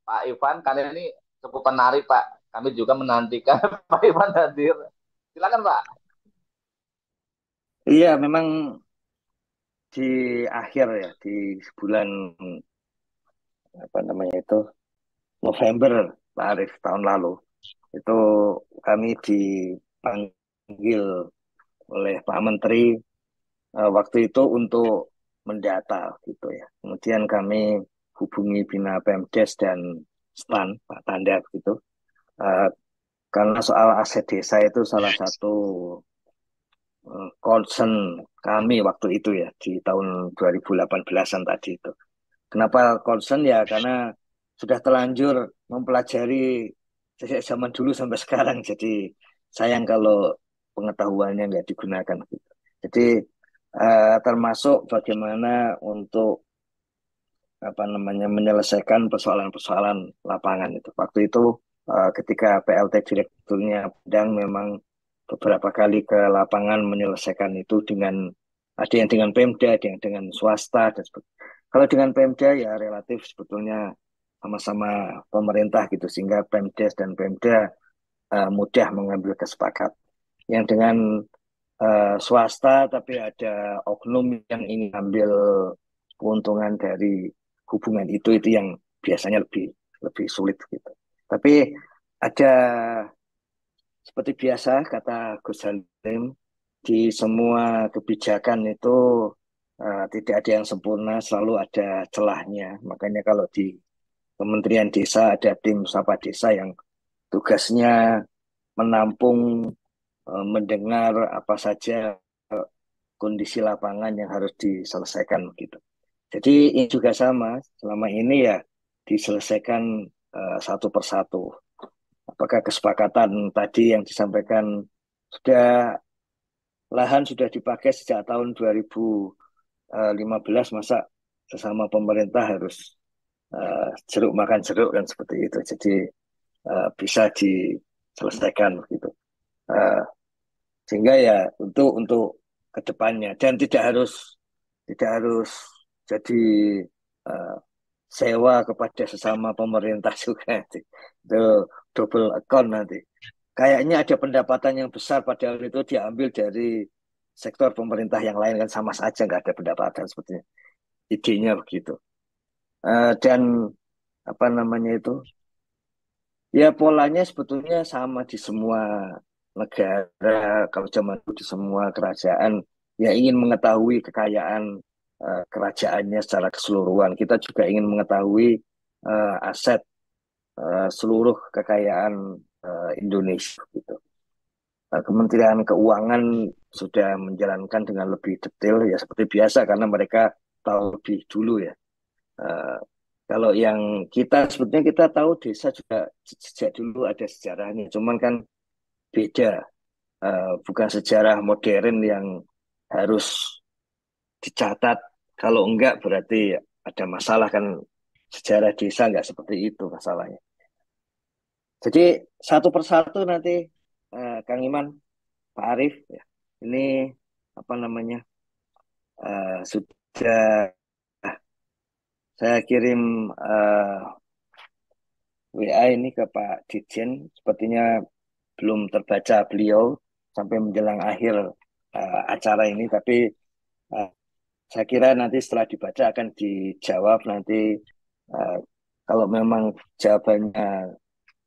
Pak Ivan, karena ini cukup menarik Pak. Kami juga menantikan Pak Ivan hadir. Silakan Pak. Iya, memang di akhir ya, di bulan apa namanya itu November, Pak Arief, tahun lalu itu kami dipanggil oleh Pak Menteri waktu itu untuk mendata gitu ya. Kemudian kami hubungi Bina Pemdes dan STAN Pak Tanda gitu. Eh, karena soal aset desa itu salah satu concern kami waktu itu ya di tahun 2018-an tadi itu. Kenapa concern ya? Karena sudah terlanjur mempelajari sejak zaman dulu sampai sekarang. Jadi sayang kalau pengetahuannya nggak digunakan gitu. Jadi termasuk bagaimana untuk apa namanya menyelesaikan persoalan-persoalan lapangan itu. Waktu itu ketika PLT direkturnya Padang memang beberapa kali ke lapangan menyelesaikan itu dengan ada yang dengan Pemda, ada yang dengan swasta dan sebagainya. Kalau dengan Pemda ya relatif sebetulnya sama-sama pemerintah gitu sehingga Pemdes dan Pemda mudah mengambil kesepakatan. Yang dengan swasta tapi ada oknum yang ingin ambil keuntungan dari hubungan itu yang biasanya lebih lebih sulit gitu. Tapi ada seperti biasa kata Gus Salim di semua kebijakan itu tidak ada yang sempurna, selalu ada celahnya. Makanya kalau di Kementerian Desa ada tim Sapa Desa yang tugasnya menampung, mendengar apa saja kondisi lapangan yang harus diselesaikan gitu. Jadi ini juga sama, selama ini ya diselesaikan satu persatu. Apakah kesepakatan tadi yang disampaikan sudah lahan sudah dipakai sejak tahun 2015, masa sesama pemerintah harus jeruk makan jeruk dan seperti itu. Jadi bisa diselesaikan gitu. Uh, Sehingga ya untuk kedepannya dan tidak harus jadi uh, sewa kepada sesama pemerintah juga itu double account nanti. Kayaknya ada pendapatan yang besar padahal itu diambil dari sektor pemerintah yang lain kan sama saja nggak ada pendapatan sepertinya. Idenya begitu. Dan apa namanya itu? Ya polanya sebetulnya sama di semua negara. Kalau zaman dulu di semua kerajaan ya ingin mengetahui kekayaan kerajaannya secara keseluruhan. Kita juga ingin mengetahui aset seluruh kekayaan Indonesia gitu. Kementerian Keuangan sudah menjalankan dengan lebih detail ya seperti biasa karena mereka tahu lebih dulu ya. Eh, Kalau yang kita sebetulnya kita tahu desa juga sejak dulu ada sejarahnya, cuman kan beda. Bukan sejarah modern yang harus dicatat. Kalau enggak berarti ada masalah kan, sejarah desa enggak seperti itu masalahnya. Jadi satu persatu nanti Kang Iman, Pak Arief, ya, ini apa namanya sudah saya kirim WA ini ke Pak Dirjen, sepertinya belum terbaca beliau sampai menjelang akhir acara ini, tapi uh, saya kira nanti setelah dibaca akan dijawab nanti uh, kalau memang jawabannya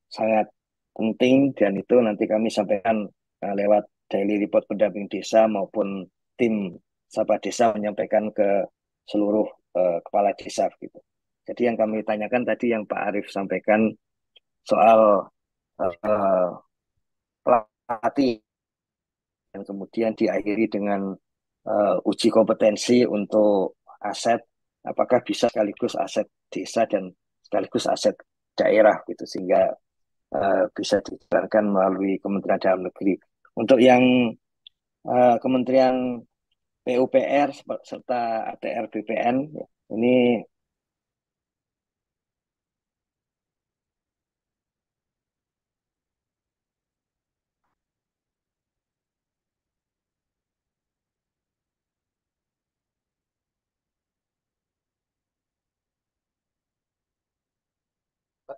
sangat penting dan itu nanti kami sampaikan lewat daily report pendamping desa maupun tim Sapa Desa menyampaikan ke seluruh kepala desa gitu. Jadi yang kami tanyakan tadi yang Pak Arief sampaikan soal uh, pelatih dan kemudian diakhiri dengan uji kompetensi untuk aset, apakah bisa sekaligus aset desa dan sekaligus aset daerah gitu sehingga bisa dijalankan melalui Kementerian Dalam Negeri. Untuk yang Kementerian PUPR serta ATR BPN ini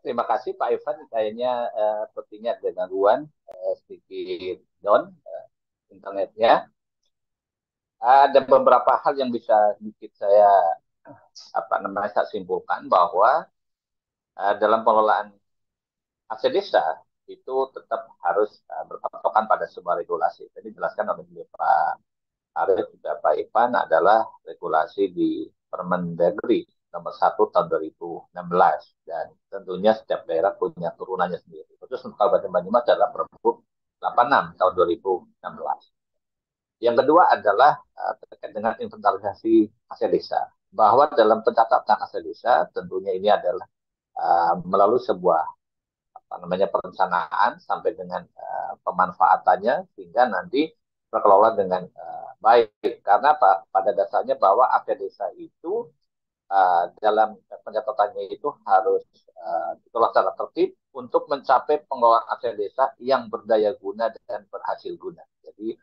Terima kasih Pak Ivan. Kayaknya sepertinya ada gangguan sedikit down internetnya. Ada beberapa hal yang bisa sedikit saya saya simpulkan bahwa dalam pengelolaan aset desa itu tetap harus berpatokan pada sebuah regulasi. Tadi dijelaskan oleh Pak Arief juga Pak Ivan adalah regulasi di Permendagri nomor 1 tahun 2016 dan tentunya setiap daerah punya turunannya sendiri. Terus untuk Kabupaten Banyumas adalah Pergub 86 tahun 2016. Yang kedua adalah terkait dengan inventarisasi aset desa. Bahwa dalam pencatatan aset desa tentunya ini adalah melalui sebuah apa namanya perencanaan sampai dengan pemanfaatannya sehingga nanti terkelola dengan baik. Karena pada dasarnya bahwa aset desa itu dalam pencatatannya itu harus dikelola secara tertib untuk mencapai pengelolaan aset desa yang berdaya guna dan berhasil guna. Jadi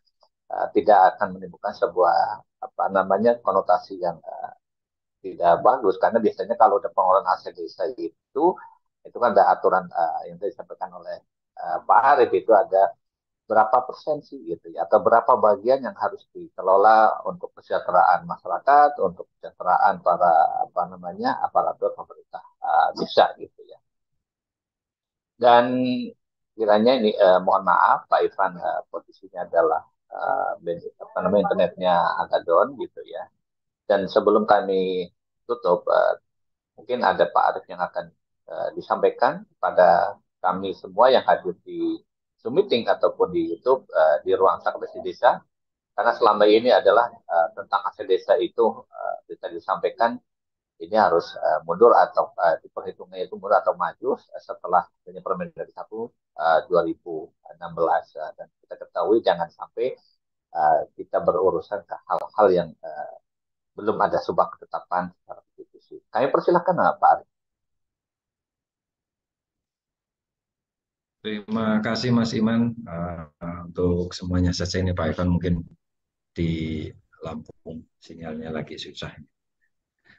tidak akan menimbulkan sebuah apa namanya konotasi yang tidak bagus karena biasanya kalau ada pengelolaan aset desa itu kan ada aturan yang tadi disampaikan oleh Pak Arif itu ada berapa persen sih gitu ya atau berapa bagian yang harus dikelola untuk kesejahteraan masyarakat untuk kesejahteraan para apa namanya aparatur pemerintah desa gitu ya dan kiranya ini mohon maaf Pak Ivan posisinya adalah apa namanya internetnya agak down gitu ya dan sebelum kami tutup mungkin ada Pak Arif yang akan disampaikan kepada kami semua yang hadir di Zoom meeting ataupun di YouTube di ruang sakrasi desa karena selama ini adalah tentang aset desa itu bisa disampaikan ini harus mundur atau diperhitungnya itu mundur atau maju setelah Permendagri 1 2016 dan kita ketahui jangan sampai kita berurusan ke hal-hal yang belum ada sebuah ketetapan secara konstitusi. Kami persilahkan Pak Arif. Terima kasih Mas Iman untuk semuanya saja ini Pak Ivan mungkin di Lampung sinyalnya lagi susah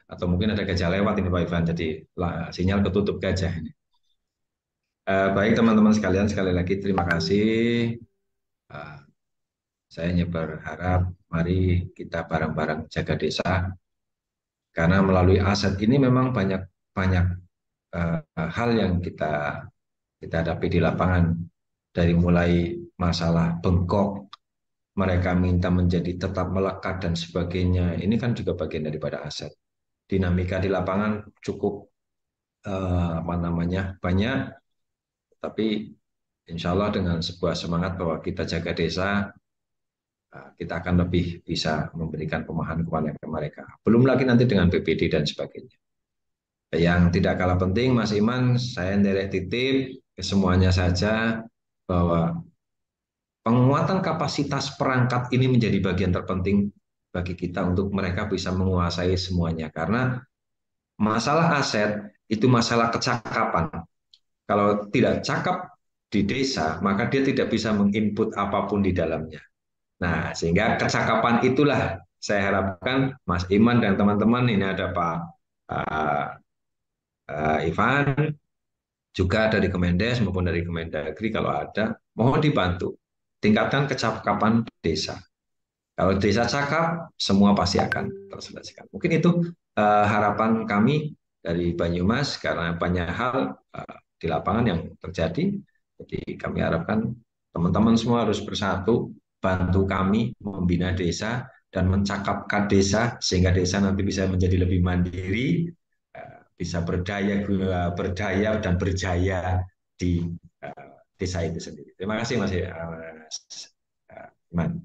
atau mungkin ada gajah lewat ini Pak Ivan jadi sinyal ketutup gajah ini. Baik teman-teman sekalian sekali lagi terima kasih. Saya hanya berharap mari kita bareng-bareng jaga desa karena melalui aset ini memang banyak hal yang kita hadapi di lapangan dari mulai masalah bengkok mereka minta menjadi tetap melekat dan sebagainya ini kan juga bagian daripada aset dinamika di lapangan cukup banyak tapi insya Allah dengan sebuah semangat bahwa kita jaga desa kita akan lebih bisa memberikan pemahaman kepada mereka belum lagi nanti dengan BPD dan sebagainya yang tidak kalah penting Mas Iman saya nderek titip ke semuanya saja bahwa penguatan kapasitas perangkat ini menjadi bagian terpenting bagi kita untuk mereka bisa menguasai semuanya karena masalah aset itu masalah kecakapan. Kalau tidak cakap di desa, maka dia tidak bisa menginput apapun di dalamnya. Nah, sehingga kecakapan itulah saya harapkan Mas Iman dan teman-teman ini ada Pak Ivan juga dari Kemendes maupun dari Kemendagri kalau ada, mohon dibantu tingkatkan kecakapan desa. Kalau desa cakap, semua pasti akan terselesaikan. Mungkin itu harapan kami dari Banyumas karena banyak hal di lapangan yang terjadi. Jadi kami harapkan teman-teman semua harus bersatu, bantu kami membina desa dan mencakapkan desa sehingga desa nanti bisa menjadi lebih mandiri, bisa berdaya dan berjaya di desa itu sendiri. Terima kasih Mas Iman.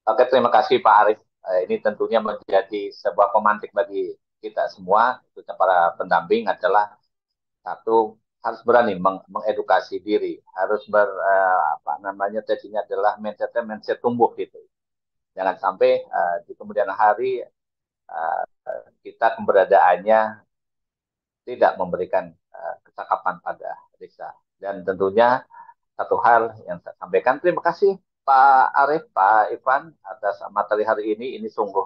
Oke, terima kasih Pak Arif. Ini tentunya menjadi sebuah pemantik bagi kita semua, khususnya para pendamping adalah satu harus berani mengedukasi diri, harus apa namanya tadinya adalah mindset tumbuh gitu. Jangan sampai di kemudian hari kita keberadaannya tidak memberikan kecakapan pada desa. Dan tentunya satu hal yang saya sampaikan, terima kasih Pak Arif, Pak Ivan atas materi hari ini. Ini sungguh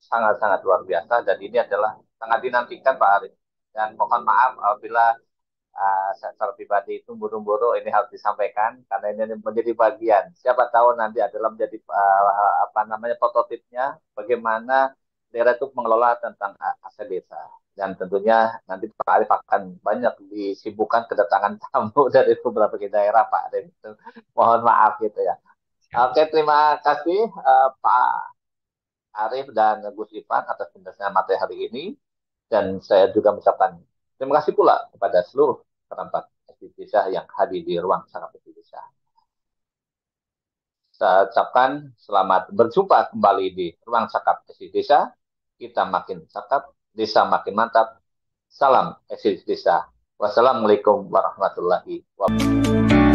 sangat-sangat luar biasa dan ini adalah sangat dinantikan Pak Arif. Dan mohon maaf apabila saya secara pribadi itu buru-buru ini harus disampaikan karena ini menjadi bagian. Siapa tahu nanti adalah menjadi apa namanya prototipnya bagaimana daerah itu mengelola tentang aset desa. Dan tentunya nanti Pak Arif akan banyak disibukkan kedatangan tamu dari beberapa daerah Pak Arif. Mohon maaf gitu ya. Oke, terima kasih Pak Arif dan Gus Ivan atas penjelasan materi hari ini. Dan saya juga mengucapkan terima kasih pula kepada seluruh perangkat desa yang hadir di ruang sakrasi desa. Saya ucapkan selamat berjumpa kembali di ruang sakrasi desa. Kita makin cakap, desa makin mantap. Salam eksis desa. Wassalamualaikum warahmatullahi wabarakatuh.